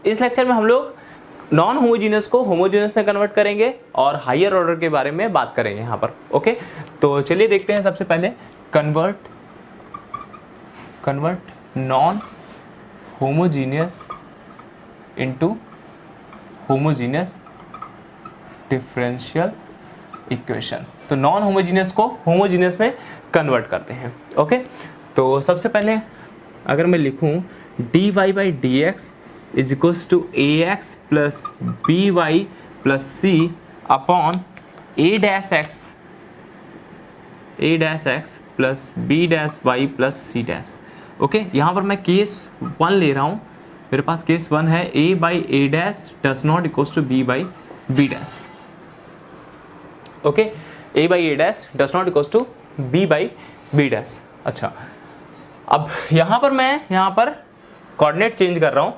इस लेक्चर में हम लोग नॉन होमोजीनियस को होमोजीनियस में कन्वर्ट करेंगे और हायर ऑर्डर के बारे में बात करेंगे यहाँ पर। ओके, तो चलिए देखते हैं सबसे पहले convert non homogeneous into homogeneous differential equation. तो नॉन होमोजीनियस को होमोजीनियस में कन्वर्ट करते हैं। ओके, तो सबसे पहले अगर मैं लिखूं dy by D X is equals to A X plus B Y plus C upon A dash X plus B dash Y plus C dash. Okay, यहाँ पर मैं केस 1 ले रहा हूँ, मेरे पास केस 1 है a by A dash does not equals to b by B dash. Okay, a by A dash does not equals to b by B dash. अच्छा, अब यहाँ पर कोऑर्डिनेट चेंज कर रहा हूँ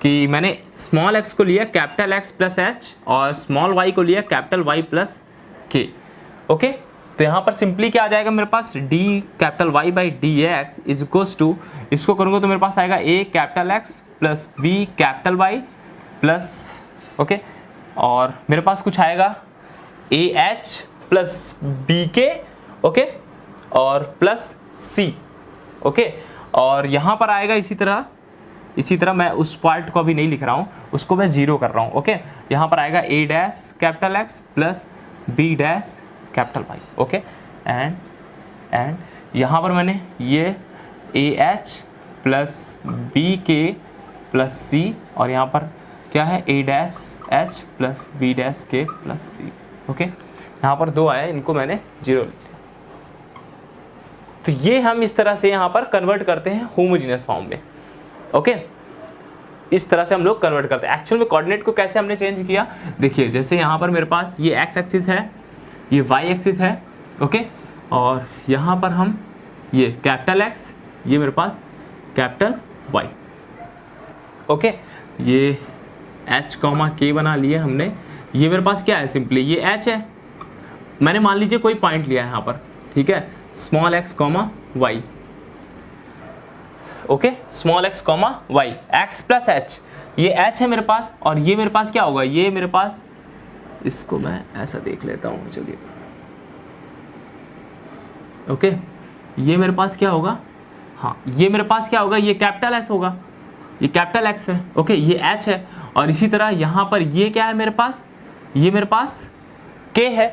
कि मैंने स्मॉल x को लिया कैपिटल X प्लस h और स्मॉल y को लिया capital Y plus k। Okay, तो यहाँ पर सिंपली क्या आ जाएगा मेरे पास d capital Y by D X is equals to, इसको करूँगा तो मेरे पास आएगा a capital X plus b capital Y plus okay, और मेरे पास कुछ आएगा a h plus b k okay और प्लस c। ओके, और यहाँ पर आएगा इसी तरह मैं उस पार्ट को अभी नहीं लिख रहा हूँ, उसको मैं जीरो कर रहा हूँ। ओके, यहाँ पर आएगा a dash capital X plus b dash capital Y। Okay, and यहाँ पर मैंने ये A H plus B K plus C और यहाँ पर क्या है A dash H plus B dash K plus C. Okay, यहाँ पर 2 आए, इनको मैंने 0 लिख लिया। तो ये हम इस तरह से यहाँ पर कन्वर्ट करते हैं होमोजीनियस फॉर्म में। ओके, इस तरह से हम लोग कन्वर्ट करते हैं। एक्चुअल में कोऑर्डिनेट को कैसे हमने चेंज किया, देखिए जैसे यहाँ पर मेरे पास ये एक्स एक्सिस है, ये वाई एक्सिस है। ओके, और यहाँ पर हम ये कैपिटल एक्स, ये मेरे पास कैपिटल वाई। ओके, ये एच कॉमा के बना लिए हमने। ये मेरे पास क्या है, सिंपली ये एच है, मैंने मान लीजिए कोई पॉइंट लिया है यहाँ पर, ठीक है, small X comma Y. Okay, small X comma Y, X plus H, ये एच है मेरे पास और ये मेरे पास क्या होगा, ये मेरे पास, इसको मैं ऐसा देख लेता हूँ, चलिए। ओके, ये मेरे पास क्या होगा, हाँ ये मेरे पास क्या होगा, ये कैपिटल एस होगा, ये कैपिटल एक्स है। ओके, ये एच है और इसी तरह यहाँ पर ये क्या है मेरे पास, ये मेरे पास के है,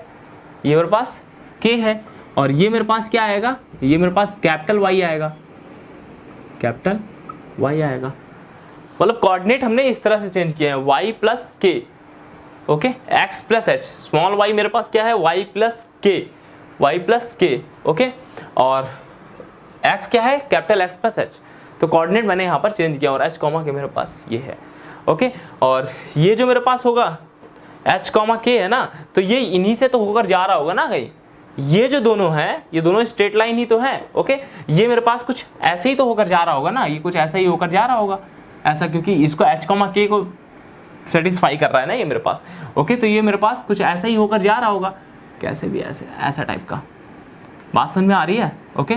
ये मेरे पास के है और ये मेरे पास क्या आएगा, ये मेरे पास कैपिटल वाई आएगा, कैपिटल वाई आएगा। मतलब कोऑर्डिनेट हमने इस तरह से चेंज किया है, y प्लस के। Okay, x plus H, small y मेरे पास क्या है, y प्लस के। ओके, और x क्या है, कैपिटल x प्लस एच। तो कोऑर्डिनेट मैंने यहाँ पर चेंज किया और h कॉमा के मेरे पास ये है। ओके, और ये जो मेरे पास होगा h कॉमा के है ना, तो ये इन्हीं से तो होकर जा रहा होगा ना कहीं, ये जो दोनों हैं, ये दोनों स्ट्रेट लाइन ही तो हैं। ओके, ये मेरे पास कुछ ऐसे ही तो होकर जा रहा होगा ना, ये कुछ ऐसा ही होकर जा रहा होगा ऐसा, क्योंकि इसको h कॉमा के को सेटिस्फाई कर रहा है ना ये मेरे पास। ओके, तो ये मेरे पास कुछ ऐसा ही होकर जा रहा होगा, कैसे भी ऐसा टाइप का। बात समझ में आ रही है? Okay,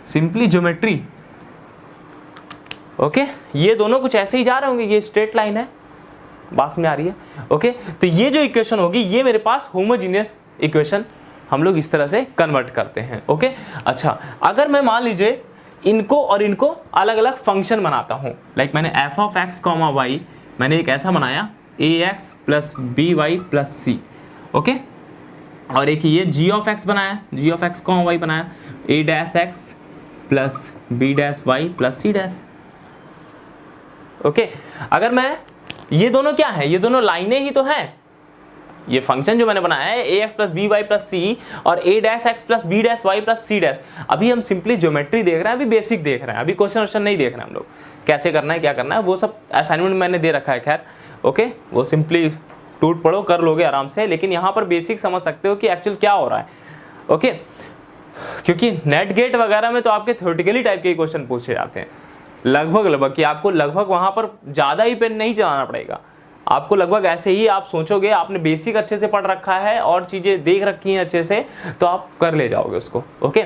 simply geometry. ओके, ये दोनों कुछ ऐसे ही जा रहे होंगे, ये स्ट्रेट लाइन है, बात में आ रही है? ओके, तो ये जो इक्वेशन होगी ये मेरे पास होमोजीनियस इक्वेशन हम लोग इस तरह से कन्वर्ट करते हैं। ओके, अच्छा, अगर मैं मान लीजिए इनको और इनको अलग अलग फंक्शन बनाता हूँ, लाइक मैंने F of X comma Y मैंने एक ऐसा बनाया A X plus B Y plus C. Okay, और एक ये जी ऑफ एक्स बनाया, G of X comma Y बनाया A dash X plus B dash Y plus C dash. Okay, अगर मैं, ये दोनों क्या है, ये दोनों लाइनें ही तो हैं, ये फंक्शन जो मैंने बनाया है A X plus B Y plus C और A dash X plus B dash Y plus C dash. अभी हम सिंपली ज्योमेट्री देख रहे हैं, अभी बेसिक देख रहे हैं, अभी क्वेश्चन नहीं देख रहे हैं हम लोग, कैसे करना है क्या करना है वो सब असाइनमेंट मैंने दे रखा है। खैर ओके, वो सिंपली टूट पड़ो कर लोगे आराम से, लेकिन यहाँ पर बेसिक समझ सकते हो कि एक्चुअल क्या हो रहा है। ओके, क्योंकि नेट गेट वगैरह में तो आपके थ्योरेटिकली टाइप के क्वेश्चन पूछे जाते हैं लगभग कि आपको लगभग वहाँ पर ज़्यादा ही पेन नहीं चलाना पड़ेगा, आपको लगभग ऐसे ही आप सोचोगे, आपने बेसिक अच्छे से पढ़ रखा है और चीज़ें देख रखी हैं अच्छे से, तो आप कर ले जाओगे उसको। ओके,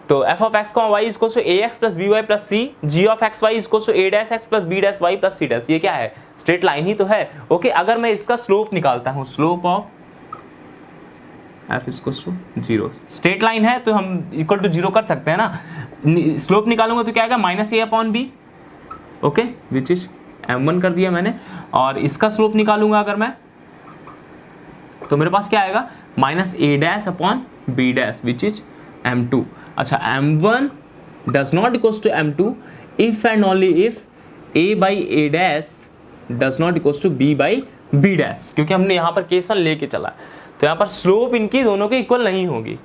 तो F of X Y is equals to A X plus B Y plus C, G of X Y is equals to A dash X plus B dash Y plus C dash. ये क्या है? Straight line ही तो है। Okay, अगर मैं इसका slope निकालता हूँ, slope of F is equals to 0, straight line है तो हम इक्वल टू 0 कर सकते हैं ना। स्लोप निकालूंगा तो क्या आएगा? Minus A upon B, okay, which is m1 कर दिया मैंने। और इसका स्लोप निकालूंगा अगर मैं, तो मेरे पास क्या आएगा? Minus A dash upon B dash which is m2। अच्छा, m1 does not equals to m2 if and only if a by A dash does not equals to b by B dash, क्योंकि हमने यहाँ पर case 1 लेके चला है, तो यहाँ पर स्लोप इनकी दोनों के इक्वल नहीं होगी।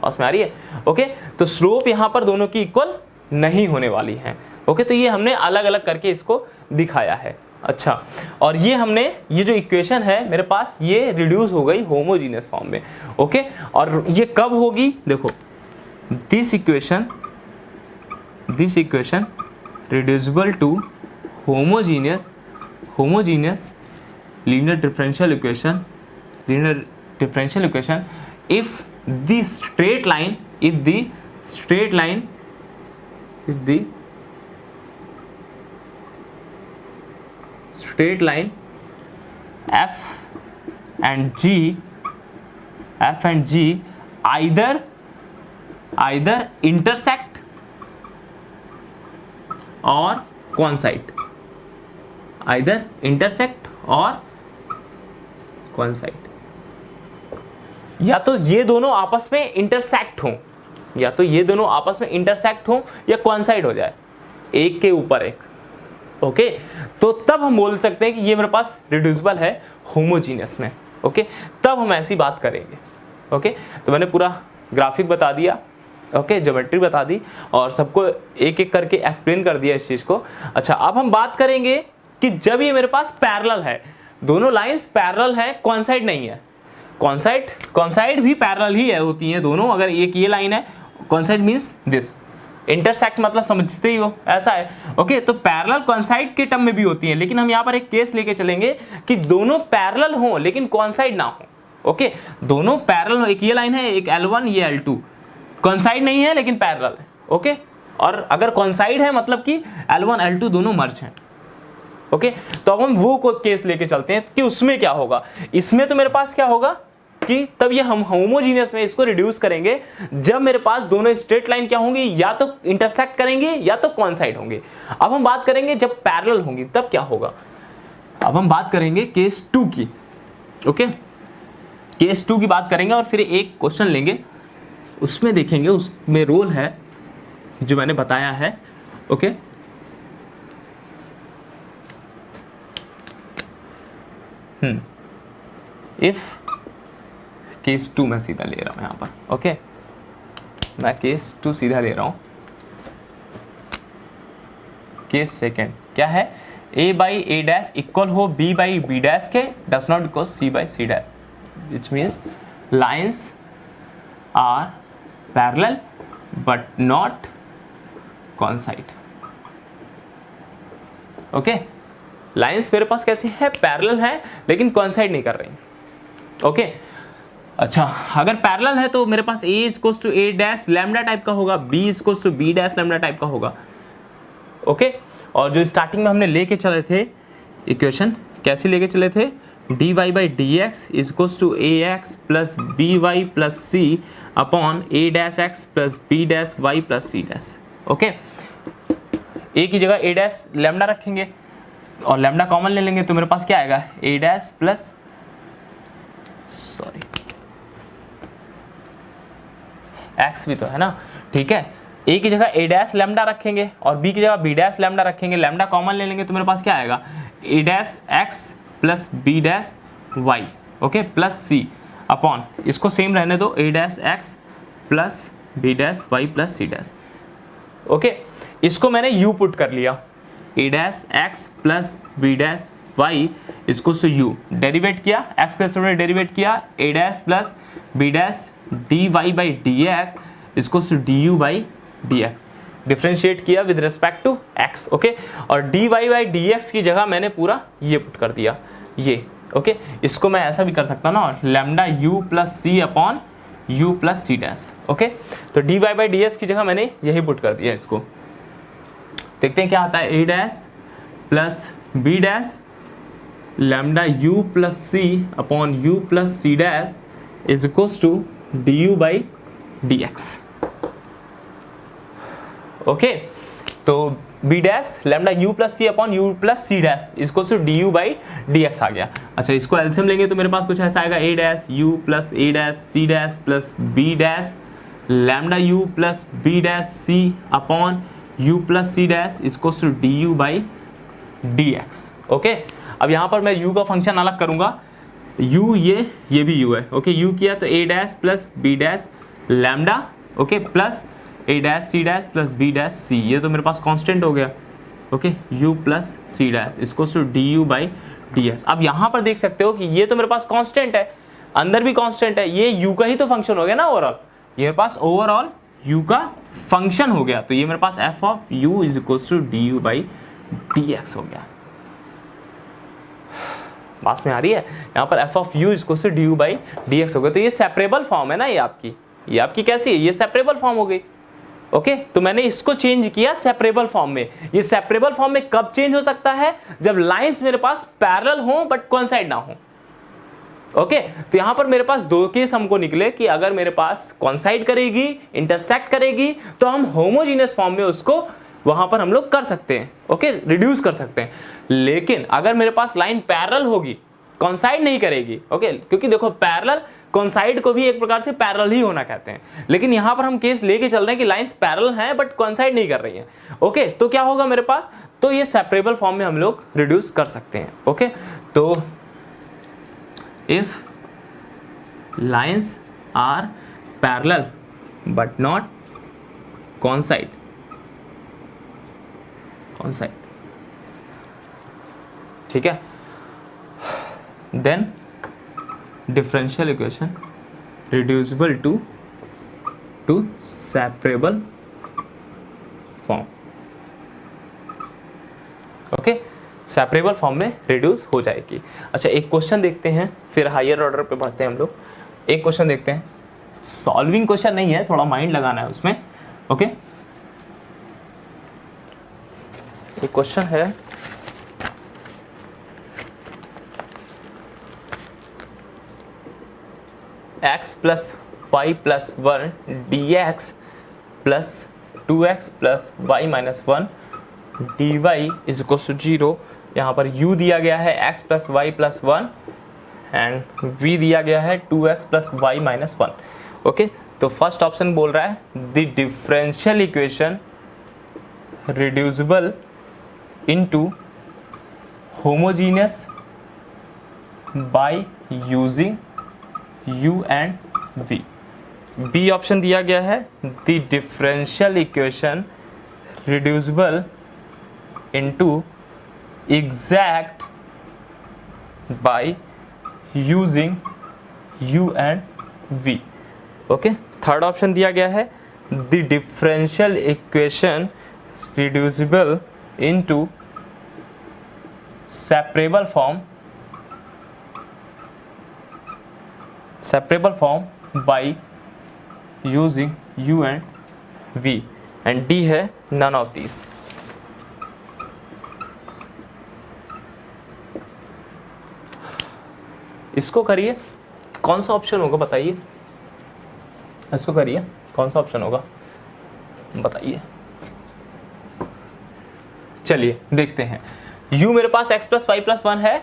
पास में आ रही है? ओके, तो स्लोप यहाँ पर दोनों की इक्वल नहीं होने वाली है। ओके, तो ये हमने अलग अलग करके इसको दिखाया है। अच्छा, और ये हमने, ये जो इक्वेशन है मेरे पास, ये रिड्यूस हो गई होमोजीनियस फॉर्म में। ओके, और ये कब होगी? देखो, this equation reducible to homogeneous linear differential equation if the straight line f and g either intersect or coincide, या तो ये दोनों आपस में इंटरसेक्ट हों, या कोइंसाइड हो जाए एक के ऊपर एक। ओके, तो तब हम बोल सकते हैं कि ये मेरे पास रिड्यूसिबल है होमोजीनियस में। ओके, तब हम ऐसी बात करेंगे। ओके, तो मैंने पूरा ग्राफिक बता दिया, ओके, ज्योमेट्री बता दी और सबको एक एक करके एक्सप्लेन कर दिया इस चीज को। अच्छा, अब हम बात करेंगे कि जब ये मेरे पास पैरेलल है, दोनों लाइंस पैरेलल है, कोइंसाइड नहीं है। कोइंसाइड भी पैरेलल ही है, होती हैं दोनों। अगर एक ये लाइन है, कोइंसाइड मींस दिस, इंटरसेक्ट मतलब समझते ही हो, ऐसा है। ओके, तो पैरेलल कोइंसाइड के टर्म में भी होती हैं, लेकिन हम यहाँ पर एक केस लेके चलेंगे कि दोनों पैरेलल हो लेकिन कोइंसाइड ना हो। ओके, दोनों पैरेलल हो, एक ये लाइन है, एक L1, ये L2, कोइंसाइड नहीं है लेकिन पैरेलल है। ओके, और अगर कोइंसाइड है मतलब कि L1 L2 दोनों मर्ज हैं। ओके, तो अब हम वो केस लेके चलते हैं कि उसमें क्या होगा। इसमें तो मेरे पास क्या होगा कि तब ये हम होमोजीनियस में इसको रिड्यूस करेंगे जब मेरे पास दोनों स्ट्रेट लाइन क्या होंगी, या तो इंटरसेक्ट करेंगे या तो कोइंसाइड होंगे। अब हम बात करेंगे जब पैरेलल होंगी तब क्या होगा। अब हम बात करेंगे केस 2 की। ओके, केस 2 की बात करेंगे और फिर एक क्वेश्चन लेंगे, उसमें देखेंगे उसमें रोल है जो मैंने बताया है। ओके, इफ केस 2 मैं सीधा ले रहा हूं यहां पर। ओके, मैं केस 2 सीधा ले रहा हूं। केस सेकेंड क्या है? a by A dash equal हो b बाई बी डैश के, does not equal c by C dash, which means lines are parallel but not coincide. Okay, lines मेरे पास कैसी है? पैरेलल है लेकिन कोइंसाइड नहीं कर रही। ओके, अच्छा, अगर पैरेलल है तो मेरे पास a equals to A dash lambda type का होगा, b equals to B dash lambda type का होगा। ओके, और जो स्टार्टिंग में हमने लेके चले थे इक्वेशन, कैसे लेके चले थे? dy by D X equals to A X plus B Y plus C upon A dash X plus B dash Y plus C dash. Okay, a की जगह a डैश लैम्डा रखेंगे और लैम्डा कॉमन ले लेंगे, तो मेरे पास क्या आएगा? a dash plus, sorry, x भी तो है ना, ठीक है। a की जगह a डैश लैम्डा रखेंगे और b की जगह b डैश लैम्डा रखेंगे, लैम्डा कॉमन ले लेंगे, तो मेरे पास क्या आएगा? a dash x plus b dash y, okay, plus c upon, इसको सेम रहने दो, a dash x plus b dash y plus c dash. Okay, इसको मैंने u पुट कर लिया, a dash x plus b dash y इसको से u derivative किया, x के साथ डेरिवेट किया, a dash plus b dash dy by D X इसको से du by D X differentiate किया with respect to x। Okay, और dy बाई डी एक्स की जगह मैंने पूरा ये पुट कर दिया, ये। ओके, इसको मैं ऐसा भी कर सकता हूँ ना, lambda u plus C upon u plus C dash. Okay, तो dy बाई डी एस की जगह मैंने यही पुट कर दिया इसको। देखते हैं क्या आता है, a dash plus b dash lambda u plus C upon u plus C dash is equals to du by D X. Okay, तो b dash lambda u plus C upon u plus C dash इसको to du by D X आ गया। अच्छा, इसको LCM लेंगे तो मेरे पास कुछ ऐसा आएगा, a dash u plus a dash c dash plus b dash lambda u plus b dash c upon u plus c dash इसको to du by D X. Okay, अब यहाँ पर मैं u का फंक्शन अलग करूँगा, u ये भी u है। ओके, u किया तो a dash plus b dash lambda, okay, plus a dash c dash plus b dash c, ये तो मेरे पास कांस्टेंट हो गया। Okay, u plus c dash इसको to du by D S. अब यहाँ पर देख सकते हो कि ये तो मेरे पास कांस्टेंट है, अंदर भी कांस्टेंट है, ये u का ही तो फंक्शन हो गया ना ओवरऑल, ये मेरे पास ओवरऑल u का फंक्शन हो गया, तो ये मेरे पास f of u is equal to du by D X हो गया। बात में आ रही है, यहाँ पर f of u is equal to du by D X हो गया। तो ये सेपरेबल फॉर्म है ना, ये आपकी कैसी है, ये सेपरेबल फॉर्म हो गई। ओके, तो मैंने इसको चेंज किया सेपरेबल फॉर्म में। ये सेपरेबल फॉर्म में कब चेंज हो सकता है, जब लाइंस मेरे पास पैरेलल हो बट कोइंसाइड ना हो। ओके, तो यहां पर मेरे पास दो केस हमको निकले कि अगर मेरे पास कोइंसाइड करेगी, इंटरसेक्ट करेगी, तो हम होमोजीनियस फॉर्म में उसको वहां पर हम लोग कर सकते हैं। ओके, रिड्यूस कर सकते हैं। लेकिन अगर मेरे पास लाइन पैरेलल होगी, कोइंसाइड नहीं करेगी, ओके, क्योंकि देखो पैरेलल कोइंसाइड को भी एक प्रकार से पैरेलल ही होना कहते हैं, लेकिन यहां पर हम केस लेके चल रहे हैं कि लाइंस पैरेलल हैं बट कोइंसाइड नहीं कर रही हैं। ओके, तो क्या होगा मेरे पास, तो ये सेपरेबल फॉर्म में हम लोग रिड्यूस कर सकते हैं। ओके, तो if lines are parallel but not coincide, ठीक है, then differential equation reducible to separable form। Okay, separable form में रिड्यूस हो जाएगी। अच्छा, एक क्वेश्चन देखते हैं, फिर हायर ऑर्डर पे बढ़ते हैं हम लोग। एक क्वेश्चन देखते हैं, सॉल्विंग क्वेश्चन नहीं है, थोड़ा माइंड लगाना है उसमें। ओके, एक क्वेश्चन है, x plus Y plus one D X plus two X plus Y minus one D Y is equal to zero. यहाँ पर u दिया गया है x plus Y plus one and v दिया गया है 2x plus Y minus one. Okay, तो first option बोल रहा है the differential equation reducible into homogeneous by using u and v। B option दिया गया है the differential equation reducible into exact bye using u and v। Okay, third option दिया गया है the differential equation reducible into separable form by using u and v and D है none of these. इसको करिए, कौन सा option होगा बताइए, इसको करिए कौन सा ऑप्शन होगा बताइए। चलिए देखते हैं, u मेरे पास x plus Y plus one है,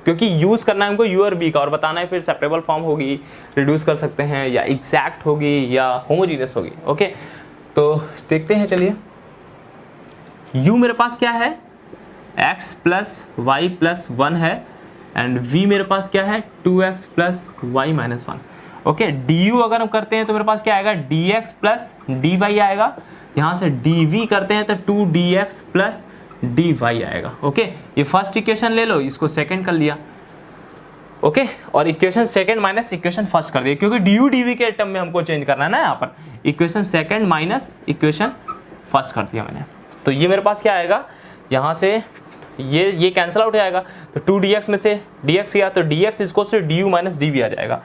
क्योंकि यूज करना है हमको u और v का, और बताना है फिर सेपरेबल फॉर्म होगी, रिड्यूस कर सकते हैं, या एग्जैक्ट होगी या होमोजीनियस होगी। ओके, तो देखते हैं, चलिए u मेरे पास क्या है, x plus Y plus one है एंड v मेरे पास क्या है 2x plus Y minus one. Okay, du अगर हम करते हैं तो मेरे पास क्या आएगा dx प्लस dy आएगा, यहाँ से dv करते हैं तो 2dx प्लस dy आएगा। ओके, ये फर्स्ट इक्वेशन ले लो, इसको सेकंड कर लिया। ओके, और equation second minus equation first कर दिया, क्योंकि du dv के टर्म में हमको चेंज करना है ना, यहाँ पर equation second minus equation first कर दिया मैंने। तो ये मेरे पास क्या आएगा, यहाँ से ये कैंसिल आउट हो जाएगा, तो 2dx में से dx किया तो dx इसको से du माइनस dv आ जाएगा।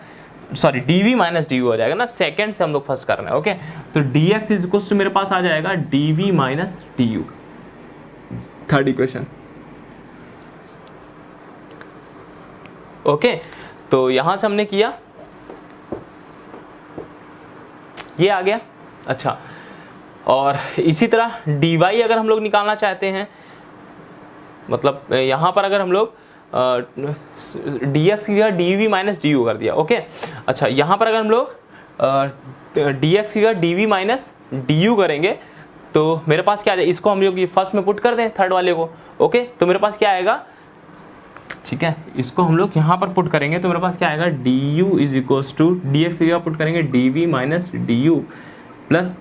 सॉरी dv माइनस du हो जाएगा ना, सेकेंड से हम लोग फर्स्ट कर रहे हैं। ओके, तो dx इज इक्वल टू मेरे पास आ जाएगा dv minus du, third equation. Okay, तो यहां से हमने किया, ये आ गया। अच्छा, और इसी तरह dy अगर हम लोग निकालना चाहते हैं, मतलब यहाँ पर अगर हम लोग dx की जगह dv माइनस du कर दिया। ओके, अच्छा, यहाँ पर अगर हम लोग dx की जगह dv माइनस du करेंगे तो मेरे पास क्या आ जाएगा, इसको हम लोग फर्स्ट में पुट कर दें, थर्ड वाले को। ओके, तो मेरे पास क्या आएगा, ठीक है, इसको हम लोग यहाँ पर पुट करेंगे तो मेरे पास क्या आएगा, du is equals to dx की जगह पुट करेंगे dv minus du plus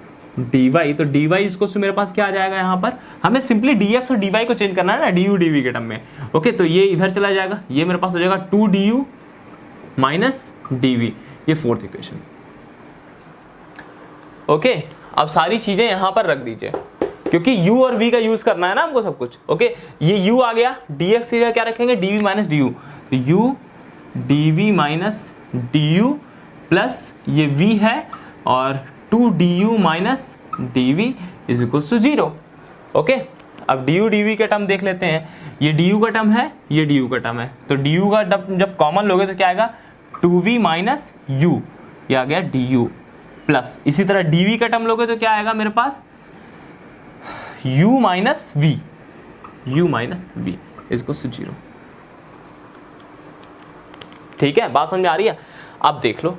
dy, तो dy इसको मेरे पास क्या आ जाएगा, यहाँ पर हमें सिंपली dx और dy को चेंज करना है ना du dv के टर्म में। ओके, तो ये इधर चला जाएगा, ये मेरे पास हो जाएगा 2du माइनस dv, ये फोर्थ इक्वेशन। ओके, अब सारी चीजें यहाँ पर रख दीजिए क्योंकि u और v का यूज करना है ना हमको सब कुछ। ओके, ये u आ गया, dx की जगह क्या रखेंगे, dv माइनस du, तो u dv minus du plus ये v है और 2du minus dv is equal to 0। Okay, अब du dv के टर्म देख लेते हैं, ये du का टर्म है, ये du का टर्म है, तो du का जब कॉमन लोगे तो क्या आएगा, 2v माइनस u, ये आ गया du प्लस, इसी तरह dv का टर्म लोगे तो क्या आएगा मेरे पास, u minus v, u minus v is equal to 0। ठीक है, बात समझ में आ रही है। अब देख लो,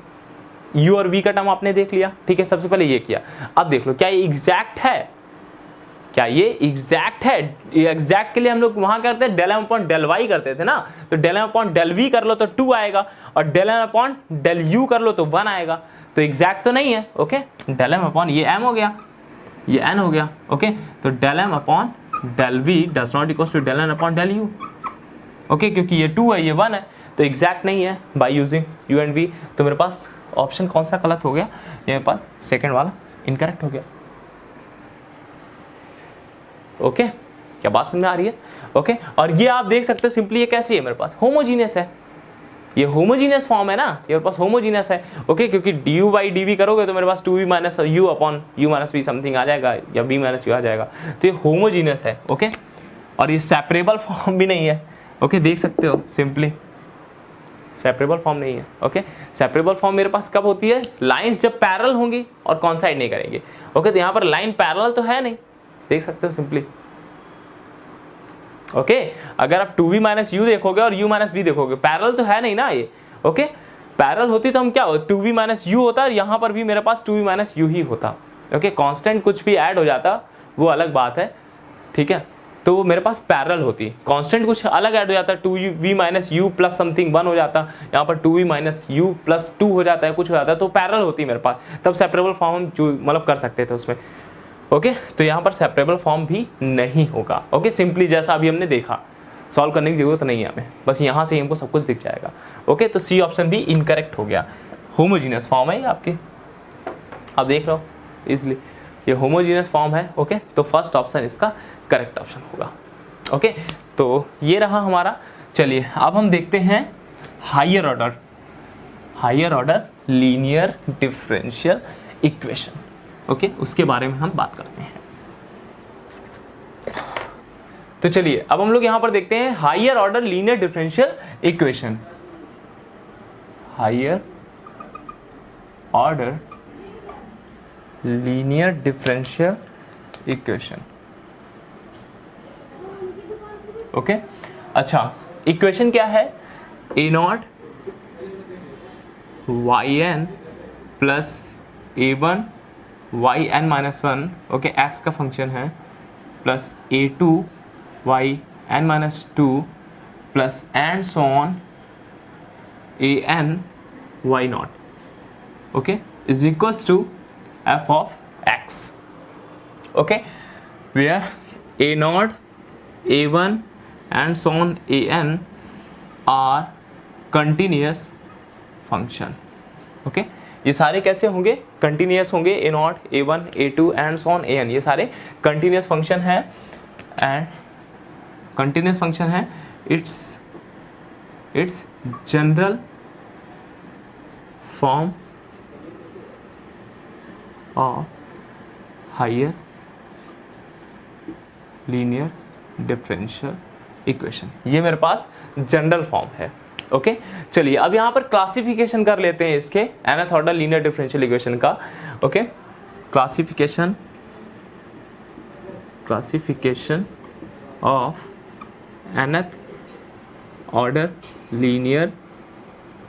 u और v का टर्म आपने देख लिया, ठीक है, सबसे पहले ये किया। अब देख लो क्या ये एग्जैक्ट है, क्या ये एग्जैक्ट है, एग्जैक्ट के लिए हम लोग वहां करते हैं del M upon del Y करते थे ना, तो del M upon del V कर लो तो 2 आएगा और del M upon del U कर लो तो 1 आएगा, तो एग्जैक्ट तो नहीं है। ओके, डेल एम अपॉन ये m हो गया, ये n हो गया। ओके, तो del M upon del V does not equal to del N upon del U. Okay, क्योंकि ये 2 है, ये 1 है, तो एग्जैक्ट नहीं है bye using u and v, तो मेरे पास ऑप्शन कौन सा गलत हो गया, यहाँ पर सेकंड वाला इनकरेक्ट हो गया। ओके, क्या बात समझ में आ रही है। ओके, और ये आप देख सकते हो सिंपली ये कैसी है, मेरे पास होमोजीनियस है, ये होमोजीनियस फॉर्म है ना, ये मेरे पास होमोजीनियस है। ओके, क्योंकि du बाई dv करोगे तो मेरे पास 2v minus u upon u minus v something आ जाएगा या v माइनस u आ जाएगा, तो ये होमोजीनियस है। ओके, और ये सेपरेबल फॉर्म भी नहीं है। ओके, देख सकते हो सिंपली सेपरेबल फॉर्म नहीं है। ओके, सेपरेबल फॉर्म मेरे पास कब होती है, लाइंस जब पैरेलल होंगी और कॉन्साइड नहीं करेंगे। ओके, तो यहाँ पर लाइन पैरेलल तो है नहीं, देख सकते हो सिंपली। ओके, अगर आप 2v माइनस यू देखोगे और u माइनस v देखोगे, पैरेलल तो है नहीं ना ये। ओके, पैरेलल होती तो हम क्या हो, 2v माइनस यू होता और यहाँ पर भी मेरे पास 2v माइनस यू ही होता। ओके, कांस्टेंट कुछ भी ऐड हो जाता वो अलग बात है, ठीक है, तो वो मेरे पास पैरेलल होती। कांस्टेंट कुछ अलग ऐड हो जाता, 2v minus you plus something 1 हो जाता, यहाँ पर 2v माइनस यू प्लस 2 हो जाता है, कुछ हो जाता है, तो पैरेलल होती है मेरे पास, तब सेपरेबल फॉर्म हम मतलब कर सकते थे उसमें। ओके, तो यहाँ पर सेपरेबल फॉर्म भी नहीं होगा। ओके, सिंपली जैसा अभी हमने देखा, सॉल्व करने की जरूरत नहीं है हमें, बस यहाँ से हमको सब कुछ दिख जाएगा। ओके, तो सी ऑप्शन भी इनकरेक्ट हो गया, होमोजीनियस फॉर्म है ये आपकी, आप देख रहे हो इजली ये होमोजीनियस फॉर्म है। ओके, तो फर्स्ट ऑप्शन इसका करेक्ट ऑप्शन होगा। ओके, तो ये रहा हमारा। चलिए अब हम देखते हैं higher order linear differential equation. Okay, उसके बारे में हम बात करते हैं। तो चलिए अब हम लोग यहां पर देखते हैं higher order linear differential equation. Higher order linear differential equation. Okay, अच्छा, इक्वेशन क्या है, a not yn plus a1 yn minus 1, okay, x का फंक्शन है, plus a2 yn minus 2 plus and so on an y not, okay, is equals to f of x। Okay, where a not a1 and so on an are continuous function। Okay, ये सारे कैसे होंगे, continuous होंगे, a not a1 a2 and so on an, ये सारे continuous function है and continuous function है। It's general form of higher linear differential equation, ये मेरे पास जनरल फॉर्म है। ओके चलिए अब यहाँ पर क्लासिफिकेशन कर लेते हैं इसके nth order linear differential equation का। Okay classification of nth order linear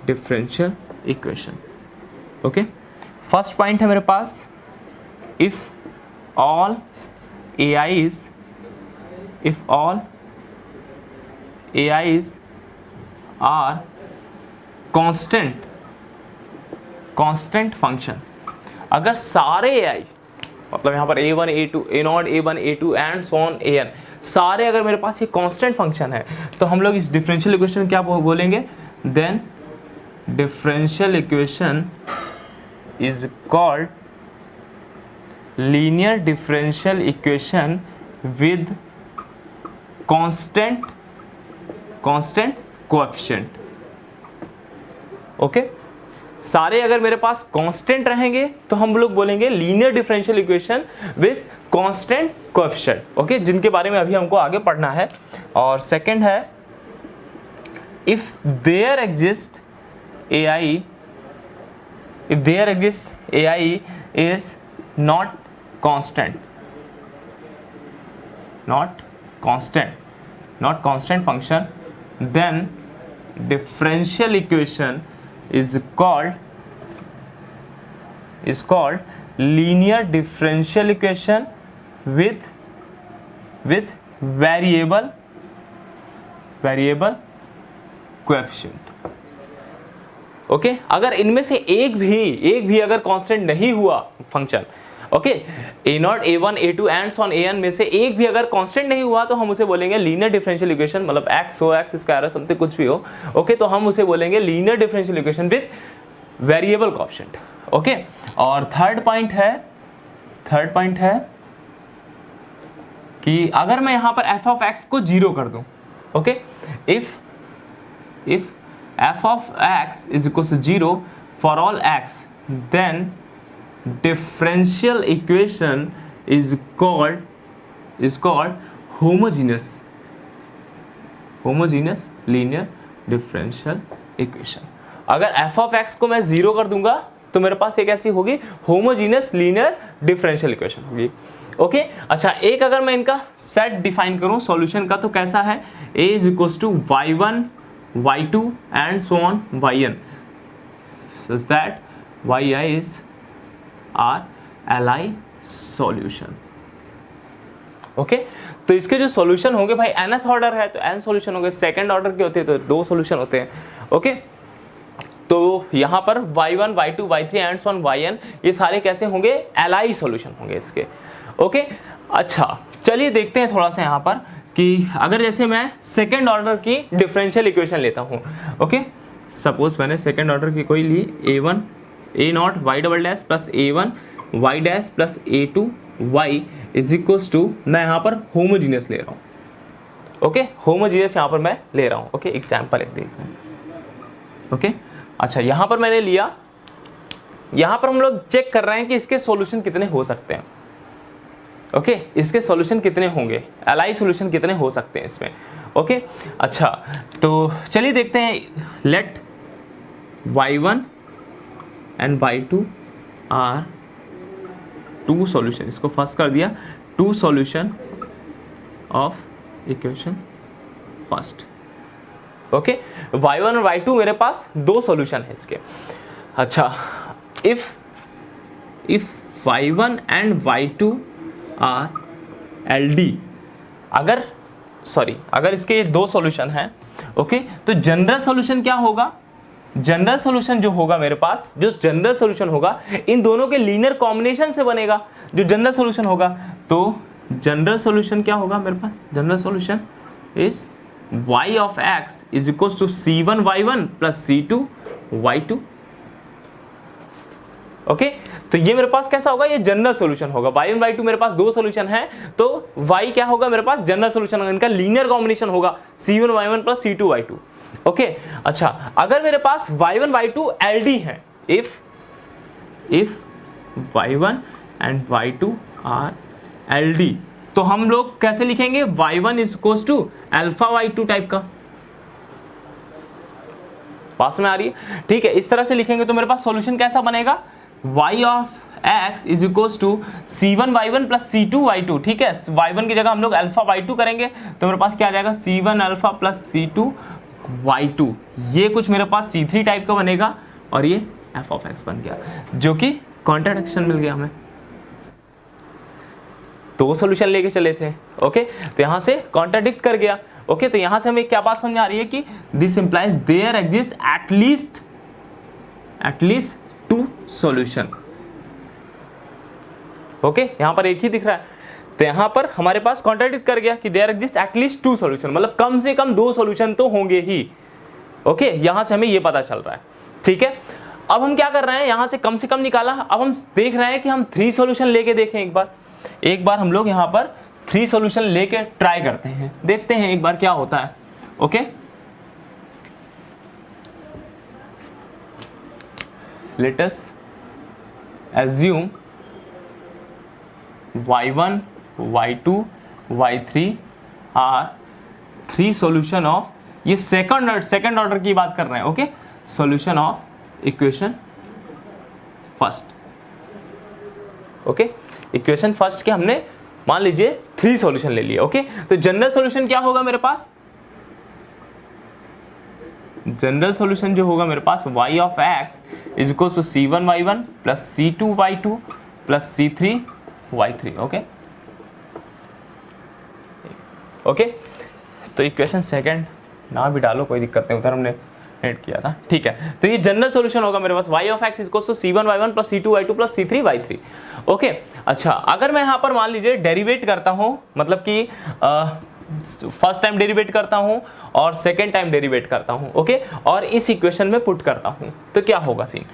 differential equation. Okay first point है मेरे पास, if all AI's are constant function, अगर सारे AI मतलब यहाँ पर A1 A2 A0 A1 A2 and so on AN सारे अगर मेरे पास ये कांस्टेंट फंक्शन है तो हम लोग इस डिफरेंशियल इक्वेशन क्या बोलेंगे, then differential equation is called linear differential equation with constant coefficient. Okay सारे अगर मेरे पास कांस्टेंट रहेंगे तो हम लोग बोलेंगे linear differential equation with constant coefficient. Okay जिनके बारे में अभी हमको आगे पढ़ना है। और सेकंड है, if there exist AI is not constant function, then differential equation is called linear differential equation with variable coefficient। Okay अगर इनमें से एक भी अगर कांस्टेंट नहीं हुआ function, okay A0 A1 A2 and so on AN में से एक भी अगर कांस्टेंट नहीं हुआ तो हम उसे बोलेंगे लीनियर डिफरेंशियल इक्वेशन, मतलब x हो x स्क्वायर हो समथिंग कुछ भी हो। ओके तो हम उसे बोलेंगे linear differential equation with variable coefficient. Okay और थर्ड पॉइंट है कि अगर मैं यहाँ पर f ऑफ x को 0 कर दूं, okay if f of x is equals to 0 for all x, then differential equation is called homogeneous linear differential equation। अगर f of x को मैं 0 कर दूंगा तो मेरे पास एक ऐसी होगी होमोजीनियस लीनियर डिफरेंशियल इक्वेशन होगी। ओके अच्छा एक अगर मैं इनका सेट डिफाइन करूं सॉल्यूशन का तो कैसा है, a is equals to y1 y2 and so on yn, such that yi's are Li solution। Okay तो इसके जो सॉल्यूशन होंगे भाई nth ऑर्डर है तो n सॉल्यूशन होंगे, सेकंड ऑर्डर के होते हैं तो 2 सॉल्यूशन होते हैं। ओके तो यहाँ पर y1 y2 y3 and so on yn ये सारे कैसे होंगे, Li सॉल्यूशन होंगे इसके। ओके अच्छा चलिए देखते हैं थोड़ा सा यहाँ पर कि अगर जैसे मैं सेकेंड ऑर्डर की डिफरेंशियल इक्वेशन लेता हूँ। ओके सपोज मैंने सेकेंड ऑर्डर की कोई ली A1 A0 y double dash plus A1 y dash plus A2 y is equals to, मैं यहाँ पर होमोजीनियस ले रहा हूँ। ओके होमोजीनियस यहाँ पर मैं ले रहा हूँ। ओके एग्जाम्पल एक देखते हैं। ओके अच्छा यहाँ पर मैंने लिया, यहाँ पर हम लोग चेक कर रहे हैं कि इसके सॉल्यूशन कितने हो सकते हैं। ओके इसके सॉल्यूशन कितने होंगे, Li सॉल्यूशन कितने हो सकते हैं इसमें। ओके अच्छा तो चलिए देखते हैं, let y1 and y2 are 2 solution, इसको फर्स्ट कर दिया 2 solution of equation first. Okay y1 और y2 मेरे पास 2 सॉल्यूशन है इसके। अच्छा if y1 and y2 are LD, अगर इसके ये 2 सॉल्यूशन हैं, ओके तो जनरल सॉल्यूशन क्या होगा, जनरल सॉल्यूशन जो होगा मेरे पास, जो जनरल सॉल्यूशन होगा इन दोनों के लीनियर कॉम्बिनेशन से बनेगा जो जनरल सॉल्यूशन होगा। तो जनरल सॉल्यूशन क्या होगा मेरे पास, general solution is y of x is equal to c1 y1 plus c2 y2। Okay तो ये मेरे पास कैसा होगा, ये जनरल सॉल्यूशन होगा। y1 y2 मेरे पास 2 सॉल्यूशन है तो y क्या होगा मेरे पास, जनरल सॉल्यूशन होगा, इनका लीनियर कॉम्बिनेशन होगा c1 y1 plus c2 y2। Okay अच्छा अगर मेरे पास y1 y2 LD है, if y1 and y2 are LD, तो हम लोग कैसे लिखेंगे, y1 is equals to alpha y2 type का। पास में आ रही है, ठीक है। इस तरह से लिखेंगे तो मेरे पास सॉल्यूशन कैसा बनेगा, y of x is equals to c1 y1 plus c2 y2, ठीक है। y1 की जगह हम लोग अल्फा y2 करेंगे तो मेरे पास क्या आ जाएगा, c1 alpha plus c2 y2, ये कुछ मेरे पास c3 टाइप का बनेगा और ये f ऑफ x बन गया, जो कि कॉन्ट्राडिक्शन मिल गया हमें। दो सॉल्यूशन लेके चले थे, ओके, तो यहां से कॉन्ट्राडिक्ट कर गया, ओके। तो यहां से हमें क्या बात समझ आ रही है कि this implies there exist at least two solution, okay. यहां पर एक ही दिख रहा है, तो यहां पर हमारे पास कॉन्ट्राडिक्ट कर गया कि there exist at least two solution, मतलब कम से कम दो सॉल्यूशन तो होंगे ही, ओके। यहां से हमें ये पता चल रहा है, ठीक है। अब हम क्या कर रहे हैं, यहां से कम निकाला, अब हम देख रहे हैं कि हम 3 सॉल्यूशन लेके देखें एक बार हम लोग यहां पर 3 सॉल्यूशन लेके ट्राई करते हैं, देखते हैं एक बार क्या होता है, okay. Let us assume y1 y2 y3 are 3 solution of, ये सेकंड ऑर्डर की बात कर रहे हैं, okay, solution of equation first, okay. Equation first के हमने मान लीजिए 3 सॉल्यूशन ले लिए, ओके। तो जनरल सॉल्यूशन क्या होगा मेरे पास, जनरल सॉल्यूशन जो होगा मेरे पास y of x is equal to c1 y1 plus c2 y2 plus c3 y3, okay, okay. तो इक्वेशन सेकंड ना भी डालो कोई दिक्कत नहीं, उधर हमने ऐड किया था, ठीक है। तो ये जनरल सॉल्यूशन होगा मेरे पास y of x is equal to c1 y1 plus c2 y2 plus c3 y3, okay. अच्छा, अगर मैं यहाँ पर मान लीजिए डेरिवेट करता हूँ, मतलब कि फर्स्ट टाइम डेरिवेट करता हूँ और सेकेंड टाइम डेरिवेट करता हूँ, ओके, और इस इक्वेशन में पुट करता हूँ, तो क्या होगा सीन,